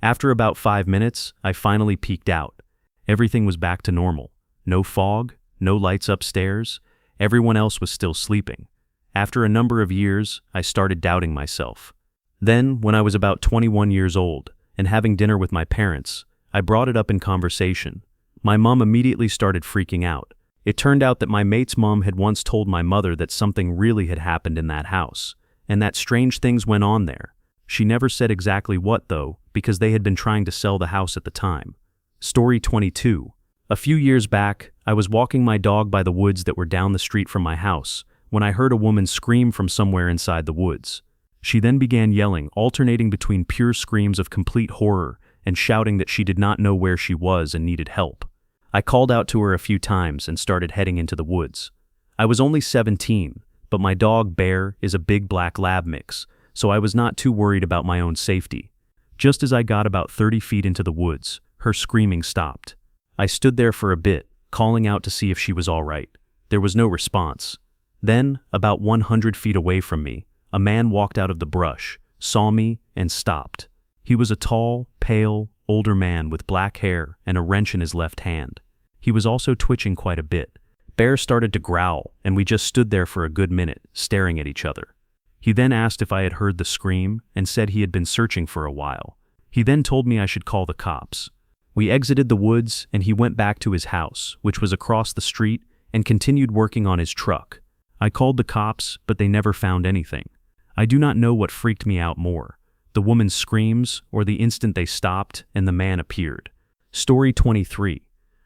After about 5 minutes, I finally peeked out. Everything was back to normal. No fog, no lights upstairs. Everyone else was still sleeping. After a number of years, I started doubting myself. Then, when I was about 21 years old and having dinner with my parents, I brought it up in conversation. My mom immediately started freaking out. It turned out that my mate's mom had once told my mother that something really had happened in that house, and that strange things went on there. She never said exactly what, though, because they had been trying to sell the house at the time. Story 22. A few years back, I was walking my dog by the woods that were down the street from my house when I heard a woman scream from somewhere inside the woods. She then began yelling, alternating between pure screams of complete horror and shouting that she did not know where she was and needed help. I called out to her a few times and started heading into the woods. I was only 17, but my dog Bear is a big black lab mix, so I was not too worried about my own safety. Just as I got about 30 feet into the woods, her screaming stopped. I stood there for a bit, calling out to see if she was all right. There was no response. Then, about 100 feet away from me, a man walked out of the brush, saw me, and stopped. He was a tall, pale, older man with black hair and a wrench in his left hand. He was also twitching quite a bit. Bear started to growl, and we just stood there for a good minute, staring at each other. He then asked if I had heard the scream and said he had been searching for a while. He then told me I should call the cops. We exited the woods and he went back to his house, which was across the street, and continued working on his truck. I called the cops, but they never found anything. I do not know what freaked me out more, the woman's screams or the instant they stopped and the man appeared. Story 23.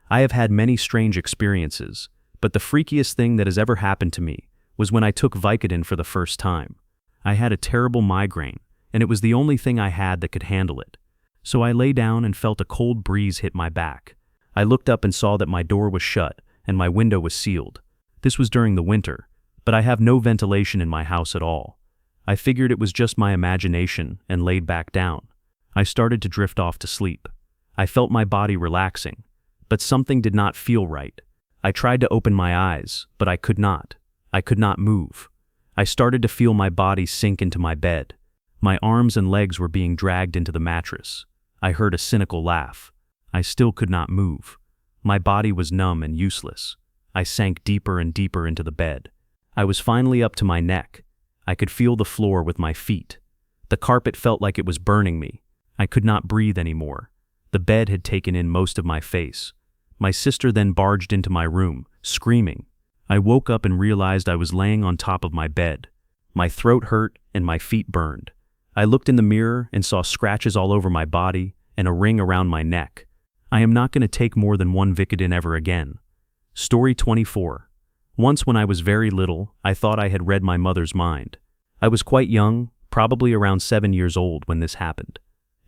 I have had many strange experiences, but the freakiest thing that has ever happened to me was when I took Vicodin for the first time. I had a terrible migraine, and it was the only thing I had that could handle it. So I lay down and felt a cold breeze hit my back. I looked up and saw that my door was shut and my window was sealed. This was during the winter, but I have no ventilation in my house at all. I figured it was just my imagination and laid back down. I started to drift off to sleep. I felt my body relaxing, but something did not feel right. I tried to open my eyes, but I could not. I could not move. I started to feel my body sink into my bed. My arms and legs were being dragged into the mattress. I heard a cynical laugh. I still could not move. My body was numb and useless. I sank deeper and deeper into the bed. I was finally up to my neck. I could feel the floor with my feet. The carpet felt like it was burning me. I could not breathe anymore. The bed had taken in most of my face. My sister then barged into my room, screaming. I woke up and realized I was laying on top of my bed. My throat hurt and my feet burned. I looked in the mirror and saw scratches all over my body and a ring around my neck. I am not going to take more than one Vicodin ever again. Story 24. Once when I was very little, I thought I had read my mother's mind. I was quite young, probably around 7 years old when this happened.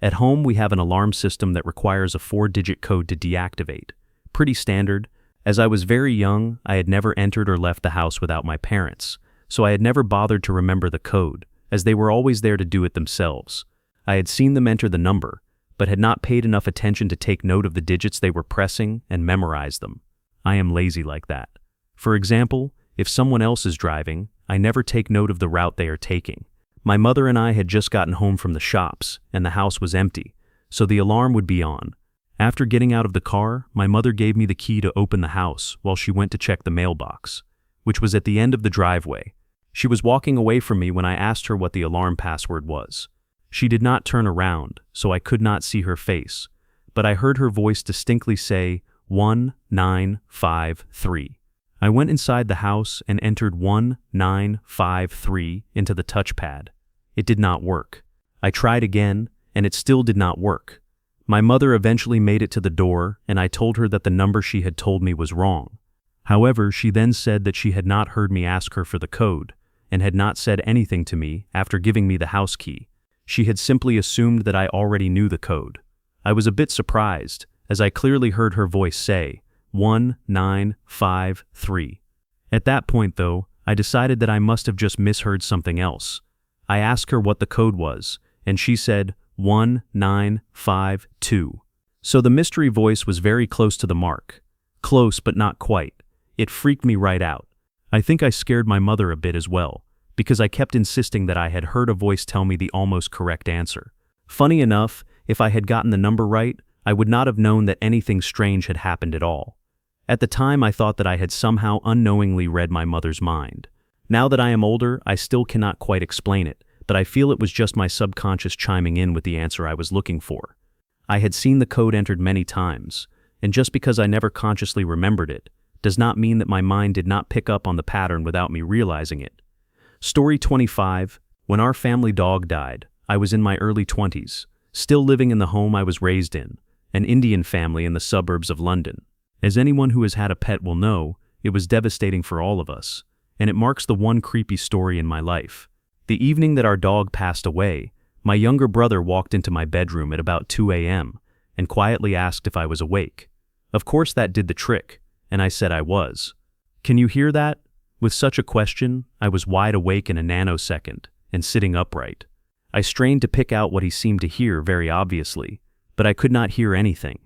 At home we have an alarm system that requires a 4-digit code to deactivate. Pretty standard. As I was very young, I had never entered or left the house without my parents, so I had never bothered to remember the code, as they were always there to do it themselves. I had seen them enter the number, but had not paid enough attention to take note of the digits they were pressing and memorize them. I am lazy like that. For example, if someone else is driving, I never take note of the route they are taking. My mother and I had just gotten home from the shops, and the house was empty, so the alarm would be on. After getting out of the car, my mother gave me the key to open the house while she went to check the mailbox, which was at the end of the driveway. She was walking away from me when I asked her what the alarm password was. She did not turn around, so I could not see her face, but I heard her voice distinctly say 1953. I went inside the house and entered 1953 into the touchpad. It did not work. I tried again, and it still did not work. My mother eventually made it to the door, and I told her that the number she had told me was wrong. However, she then said that she had not heard me ask her for the code, and had not said anything to me after giving me the house key. She had simply assumed that I already knew the code. I was a bit surprised, as I clearly heard her voice say 1953. At that point, though, I decided that I must have just misheard something else. I asked her what the code was, and she said 1952. So the mystery voice was very close to the mark. Close, but not quite. It freaked me right out. I think I scared my mother a bit as well, because I kept insisting that I had heard a voice tell me the almost correct answer. Funny enough, if I had gotten the number right, I would not have known that anything strange had happened at all. At the time, I thought that I had somehow unknowingly read my mother's mind. Now that I am older, I still cannot quite explain it, but I feel it was just my subconscious chiming in with the answer I was looking for. I had seen the code entered many times, and just because I never consciously remembered it, does not mean that my mind did not pick up on the pattern without me realizing it. Story 25. When our family dog died, I was in my early 20s, still living in the home I was raised in, an Indian family in the suburbs of London. As anyone who has had a pet will know, it was devastating for all of us, and it marks the one creepy story in my life. The evening that our dog passed away, my younger brother walked into my bedroom at about 2 a.m. and quietly asked if I was awake. Of course that did the trick, and I said I was. Can you hear that? With such a question, I was wide awake in a nanosecond and sitting upright. I strained to pick out what he seemed to hear very obviously, but I could not hear anything.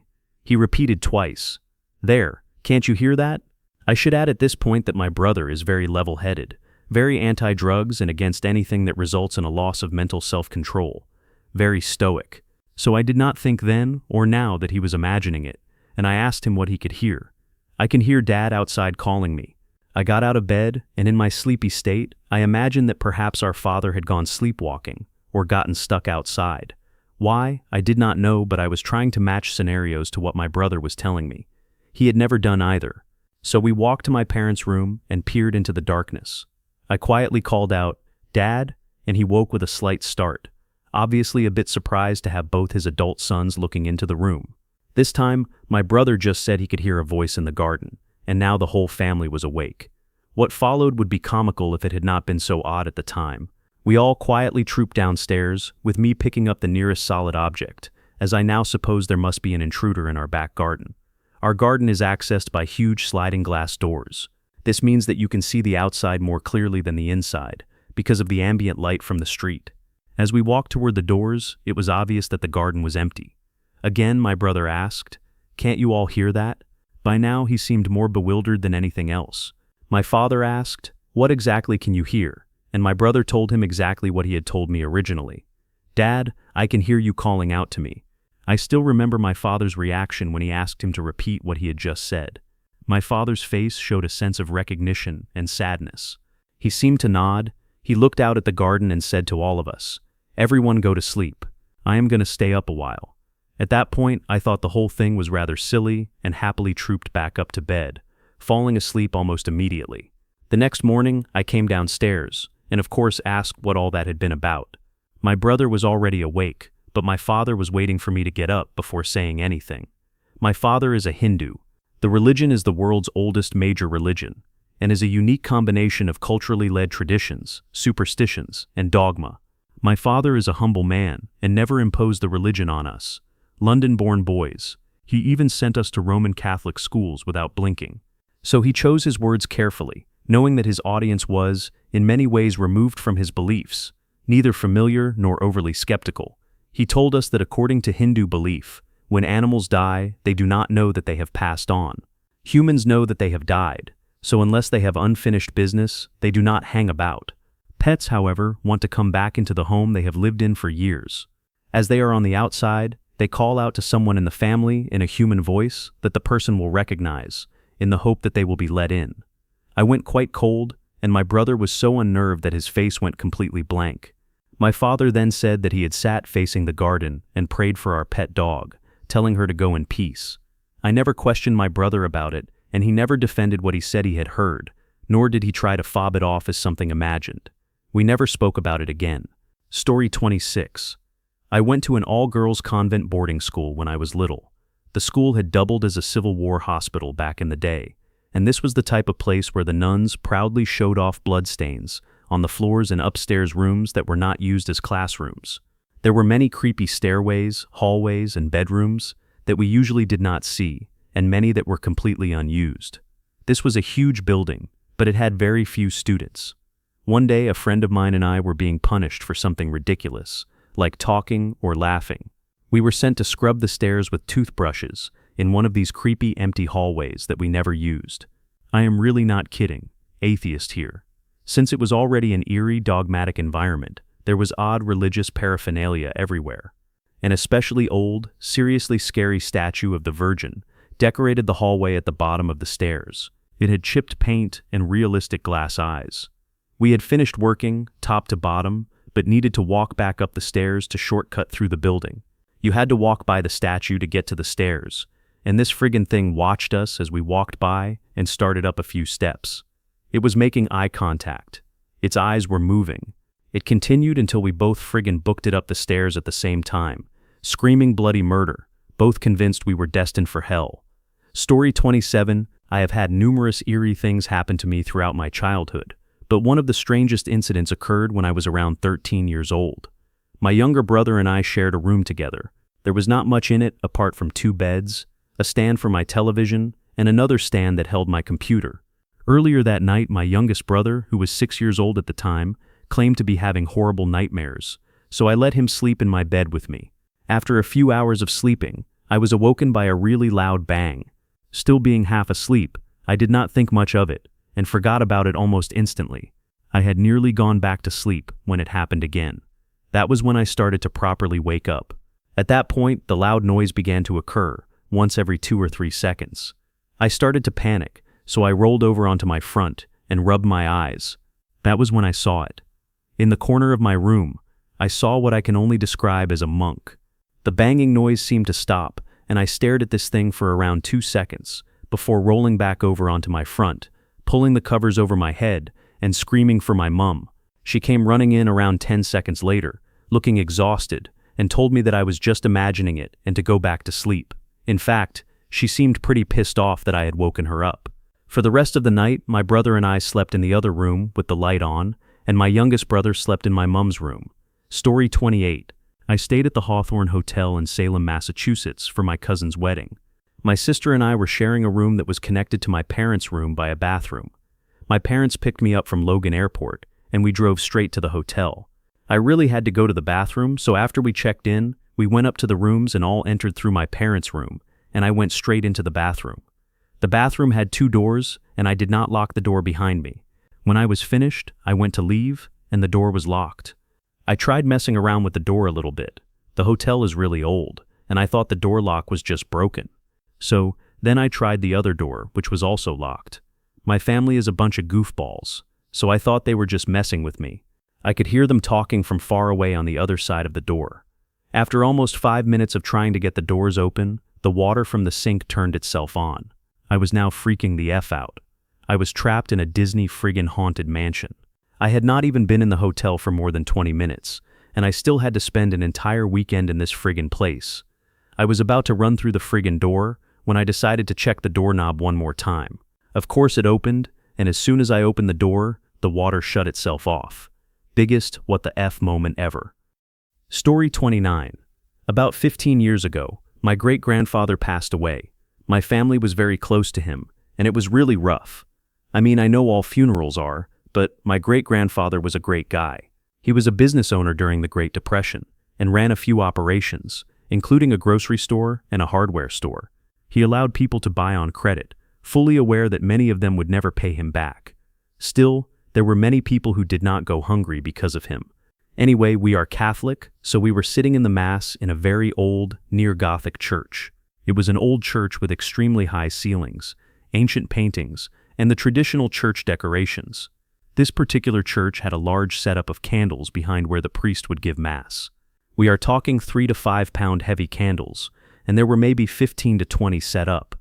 He repeated twice, "There, can't you hear that?" I should add at this point that my brother is very level-headed, very anti-drugs and against anything that results in a loss of mental self-control, very stoic. So I did not think then or now that he was imagining it, and I asked him what he could hear. "I can hear Dad outside calling me." I got out of bed, and in my sleepy state, I imagined that perhaps our father had gone sleepwalking or gotten stuck outside. Why, I did not know, but I was trying to match scenarios to what my brother was telling me. He had never done either. So we walked to my parents' room and peered into the darkness. I quietly called out, "Dad," and he woke with a slight start, obviously a bit surprised to have both his adult sons looking into the room. This time, my brother just said he could hear a voice in the garden, and now the whole family was awake. What followed would be comical if it had not been so odd at the time. We all quietly trooped downstairs, with me picking up the nearest solid object, as I now suppose there must be an intruder in our back garden. Our garden is accessed by huge sliding glass doors. This means that you can see the outside more clearly than the inside, because of the ambient light from the street. As we walked toward the doors, it was obvious that the garden was empty. Again, my brother asked, "Can't you all hear that?" By now, he seemed more bewildered than anything else. My father asked, "What exactly can you hear?" And my brother told him exactly what he had told me originally. "Dad, I can hear you calling out to me." I still remember my father's reaction when he asked him to repeat what he had just said. My father's face showed a sense of recognition and sadness. He seemed to nod. He looked out at the garden and said to all of us, "Everyone go to sleep. I am going to stay up a while." At that point, I thought the whole thing was rather silly and happily trooped back up to bed, falling asleep almost immediately. The next morning, I came downstairs, and of course asked what all that had been about. My brother was already awake, but my father was waiting for me to get up before saying anything. My father is a Hindu. The religion is the world's oldest major religion, and is a unique combination of culturally led traditions, superstitions, and dogma. My father is a humble man, and never imposed the religion on us. London-born boys. He even sent us to Roman Catholic schools without blinking. So he chose his words carefully, knowing that his audience was, in many ways, removed from his beliefs, neither familiar nor overly skeptical. He told us that according to Hindu belief, when animals die, they do not know that they have passed on. Humans know that they have died, so unless they have unfinished business, they do not hang about. Pets, however, want to come back into the home they have lived in for years. As they are on the outside, they call out to someone in the family in a human voice that the person will recognize, in the hope that they will be let in. I went quite cold, and my brother was so unnerved that his face went completely blank. My father then said that he had sat facing the garden and prayed for our pet dog, telling her to go in peace. I never questioned my brother about it, and he never defended what he said he had heard, nor did he try to fob it off as something imagined. We never spoke about it again. Story 26. I went to an all-girls convent boarding school when I was little. The school had doubled as a Civil War hospital back in the day, and this was the type of place where the nuns proudly showed off bloodstains on the floors and upstairs rooms that were not used as classrooms. There were many creepy stairways, hallways, and bedrooms that we usually did not see, and many that were completely unused. This was a huge building, but it had very few students. One day, a friend of mine and I were being punished for something ridiculous, like talking or laughing. We were sent to scrub the stairs with toothbrushes in one of these creepy empty hallways that we never used. I am really not kidding, atheist here. Since it was already an eerie, dogmatic environment, there was odd religious paraphernalia everywhere. An especially old, seriously scary statue of the Virgin decorated the hallway at the bottom of the stairs. It had chipped paint and realistic glass eyes. We had finished working, top to bottom, but needed to walk back up the stairs to shortcut through the building. You had to walk by the statue to get to the stairs, and this friggin' thing watched us as we walked by and started up a few steps. It was making eye contact. Its eyes were moving. It continued until we both friggin' booked it up the stairs at the same time, screaming bloody murder, both convinced we were destined for hell. Story 27. I have had numerous eerie things happen to me throughout my childhood, but one of the strangest incidents occurred when I was around 13 years old. My younger brother and I shared a room together. There was not much in it apart from 2 beds, a stand for my television, and another stand that held my computer. Earlier that night, my youngest brother, who was 6 years old at the time, claimed to be having horrible nightmares, so I let him sleep in my bed with me. After a few hours of sleeping, I was awoken by a really loud bang. Still being half asleep, I did not think much of it, and forgot about it almost instantly. I had nearly gone back to sleep when it happened again. That was when I started to properly wake up. At that point, the loud noise began to occur, once every 2 or 3 seconds. I started to panic, so I rolled over onto my front and rubbed my eyes. That was when I saw it. In the corner of my room, I saw what I can only describe as a monk. The banging noise seemed to stop, and I stared at this thing for around 2 seconds, before rolling back over onto my front, pulling the covers over my head, and screaming for my mum. She came running in around 10 seconds later, looking exhausted, and told me that I was just imagining it and to go back to sleep. In fact, she seemed pretty pissed off that I had woken her up. For the rest of the night, my brother and I slept in the other room with the light on, and my youngest brother slept in my mum's room. Story 28. I stayed at the Hawthorne Hotel in Salem, Massachusetts for my cousin's wedding. My sister and I were sharing a room that was connected to my parents' room by a bathroom. My parents picked me up from Logan Airport, and we drove straight to the hotel. I really had to go to the bathroom, so after we checked in, we went up to the rooms and all entered through my parents' room, and I went straight into the bathroom. The bathroom had 2 doors, and I did not lock the door behind me. When I was finished, I went to leave, and the door was locked. I tried messing around with the door a little bit. The hotel is really old, and I thought the door lock was just broken. So, then I tried the other door, which was also locked. My family is a bunch of goofballs, so I thought they were just messing with me. I could hear them talking from far away on the other side of the door. After almost 5 minutes of trying to get the doors open, the water from the sink turned itself on. I was now freaking the F out. I was trapped in a Disney friggin' haunted mansion. I had not even been in the hotel for more than 20 minutes, and I still had to spend an entire weekend in this friggin' place. I was about to run through the friggin' door when I decided to check the doorknob one more time. Of course it opened, and as soon as I opened the door, the water shut itself off. Biggest what the F moment ever. Story 29. About 15 years ago, my great-grandfather passed away. My family was very close to him, and it was really rough. I mean, I know all funerals are, but my great-grandfather was a great guy. He was a business owner during the Great Depression and ran a few operations, including a grocery store and a hardware store. He allowed people to buy on credit, fully aware that many of them would never pay him back. Still, there were many people who did not go hungry because of him. Anyway, we are Catholic, so we were sitting in the Mass in a very old, near-Gothic church. It was an old church with extremely high ceilings, ancient paintings, and the traditional church decorations. This particular church had a large setup of candles behind where the priest would give Mass. We are talking 3 to 5 pound heavy candles, and there were maybe 15 to 20 set up.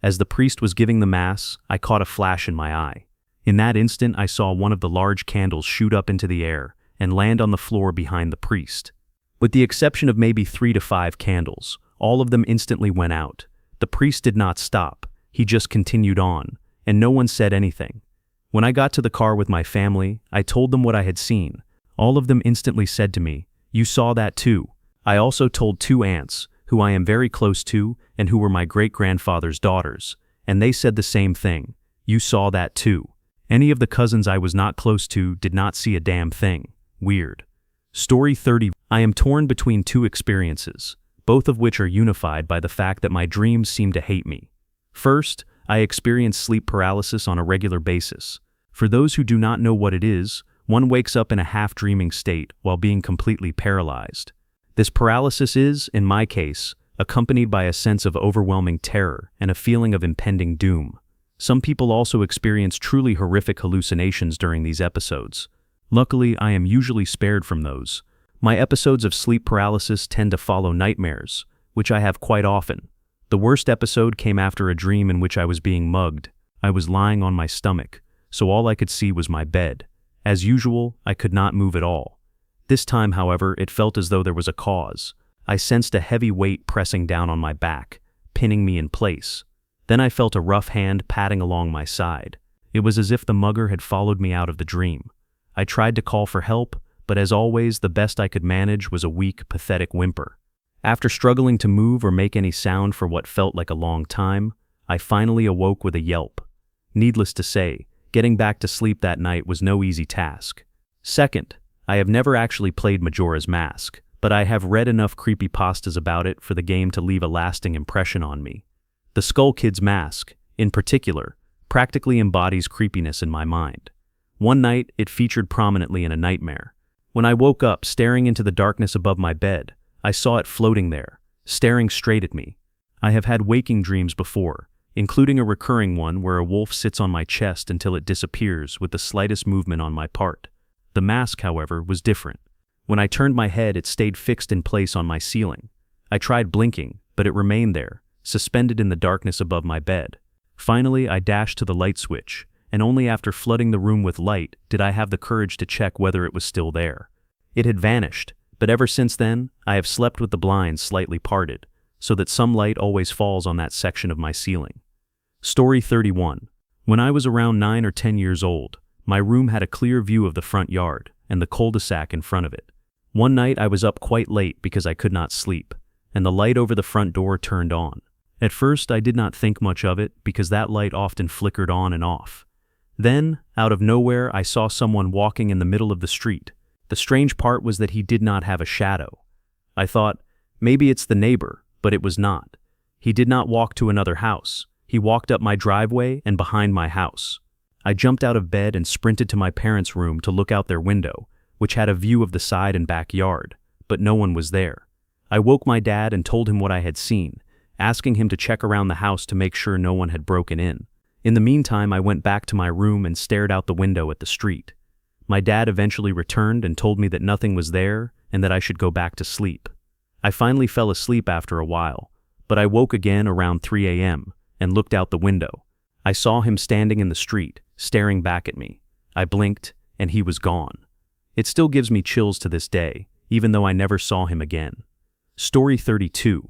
As the priest was giving the Mass, I caught a flash in my eye. In that instant, I saw one of the large candles shoot up into the air and land on the floor behind the priest. With the exception of maybe 3 to 5 candles, all of them instantly went out. The priest did not stop, he just continued on, and no one said anything. When I got to the car with my family, I told them what I had seen. All of them instantly said to me, "You saw that too." I also told 2 aunts, who I am very close to and who were my great-grandfather's daughters, and they said the same thing, "You saw that too." Any of the cousins I was not close to did not see a damn thing. Weird. Story 30. I am torn between two experiences, both of which are unified by the fact that my dreams seem to hate me. First, I experience sleep paralysis on a regular basis. For those who do not know what it is, one wakes up in a half-dreaming state while being completely paralyzed. This paralysis is, in my case, accompanied by a sense of overwhelming terror and a feeling of impending doom. Some people also experience truly horrific hallucinations during these episodes. Luckily, I am usually spared from those. My episodes of sleep paralysis tend to follow nightmares, which I have quite often. The worst episode came after a dream in which I was being mugged. I was lying on my stomach, so all I could see was my bed. As usual, I could not move at all. This time, however, it felt as though there was a cause. I sensed a heavy weight pressing down on my back, pinning me in place. Then I felt a rough hand patting along my side. It was as if the mugger had followed me out of the dream. I tried to call for help, but as always, the best I could manage was a weak, pathetic whimper. After struggling to move or make any sound for what felt like a long time, I finally awoke with a yelp. Needless to say, getting back to sleep that night was no easy task. Second, I have never actually played Majora's Mask, but I have read enough creepypastas about it for the game to leave a lasting impression on me. The Skull Kid's mask, in particular, practically embodies creepiness in my mind. One night, it featured prominently in a nightmare. When I woke up staring into the darkness above my bed, I saw it floating there, staring straight at me. I have had waking dreams before, including a recurring one where a wolf sits on my chest until it disappears with the slightest movement on my part. The mask, however, was different. When I turned my head, it stayed fixed in place on my ceiling. I tried blinking, but it remained there, suspended in the darkness above my bed. Finally, I dashed to the light switch, and only after flooding the room with light did I have the courage to check whether it was still there. It had vanished, but ever since then, I have slept with the blinds slightly parted, so that some light always falls on that section of my ceiling. Story 31. When I was around 9 or 10 years old, my room had a clear view of the front yard and the cul-de-sac in front of it. One night I was up quite late because I could not sleep, and the light over the front door turned on. At first, I did not think much of it because that light often flickered on and off. Then, out of nowhere, I saw someone walking in the middle of the street. The strange part was that he did not have a shadow. I thought, maybe it's the neighbor, but it was not. He did not walk to another house. He walked up my driveway and behind my house. I jumped out of bed and sprinted to my parents' room to look out their window, which had a view of the side and backyard, but no one was there. I woke my dad and told him what I had seen, asking him to check around the house to make sure no one had broken in. In the meantime, I went back to my room and stared out the window at the street. My dad eventually returned and told me that nothing was there and that I should go back to sleep. I finally fell asleep after a while, but I woke again around 3 a.m. and looked out the window. I saw him standing in the street, staring back at me. I blinked, and he was gone. It still gives me chills to this day, even though I never saw him again. Story 32.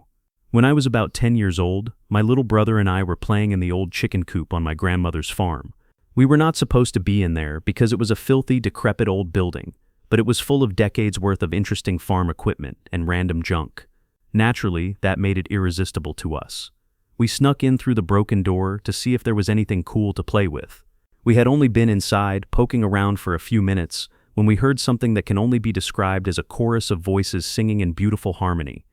When I was about 10 years old, my little brother and I were playing in the old chicken coop on my grandmother's farm. We were not supposed to be in there because it was a filthy, decrepit old building, but it was full of decades worth of interesting farm equipment and random junk. Naturally, that made it irresistible to us. We snuck in through the broken door to see if there was anything cool to play with. We had only been inside, poking around for a few minutes, when we heard something that can only be described as a chorus of voices singing in beautiful harmony.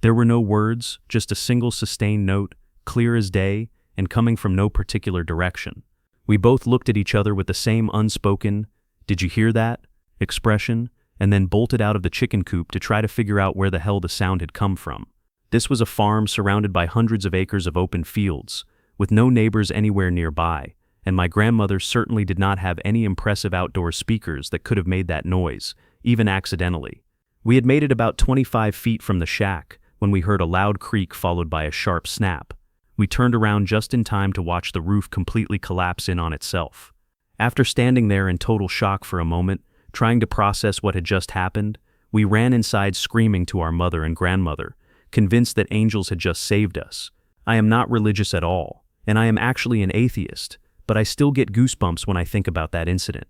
There were no words, just a single sustained note, clear as day, and coming from no particular direction. We both looked at each other with the same unspoken, "Did you hear that?" expression, and then bolted out of the chicken coop to try to figure out where the hell the sound had come from. This was a farm surrounded by hundreds of acres of open fields, with no neighbors anywhere nearby, and my grandmother certainly did not have any impressive outdoor speakers that could have made that noise, even accidentally. We had made it about 25 feet from the shack when we heard a loud creak followed by a sharp snap. We turned around just in time to watch the roof completely collapse in on itself. After standing there in total shock for a moment, trying to process what had just happened, we ran inside screaming to our mother and grandmother, convinced that angels had just saved us. I am not religious at all, and I am actually an atheist, but I still get goosebumps when I think about that incident.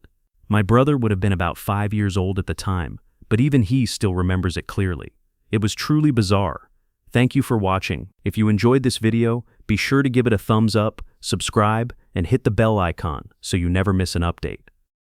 My brother would have been about 5 years old at the time, but even he still remembers it clearly. It was truly bizarre. Thank you for watching. If you enjoyed this video, be sure to give it a thumbs up, subscribe, and hit the bell icon so you never miss an update.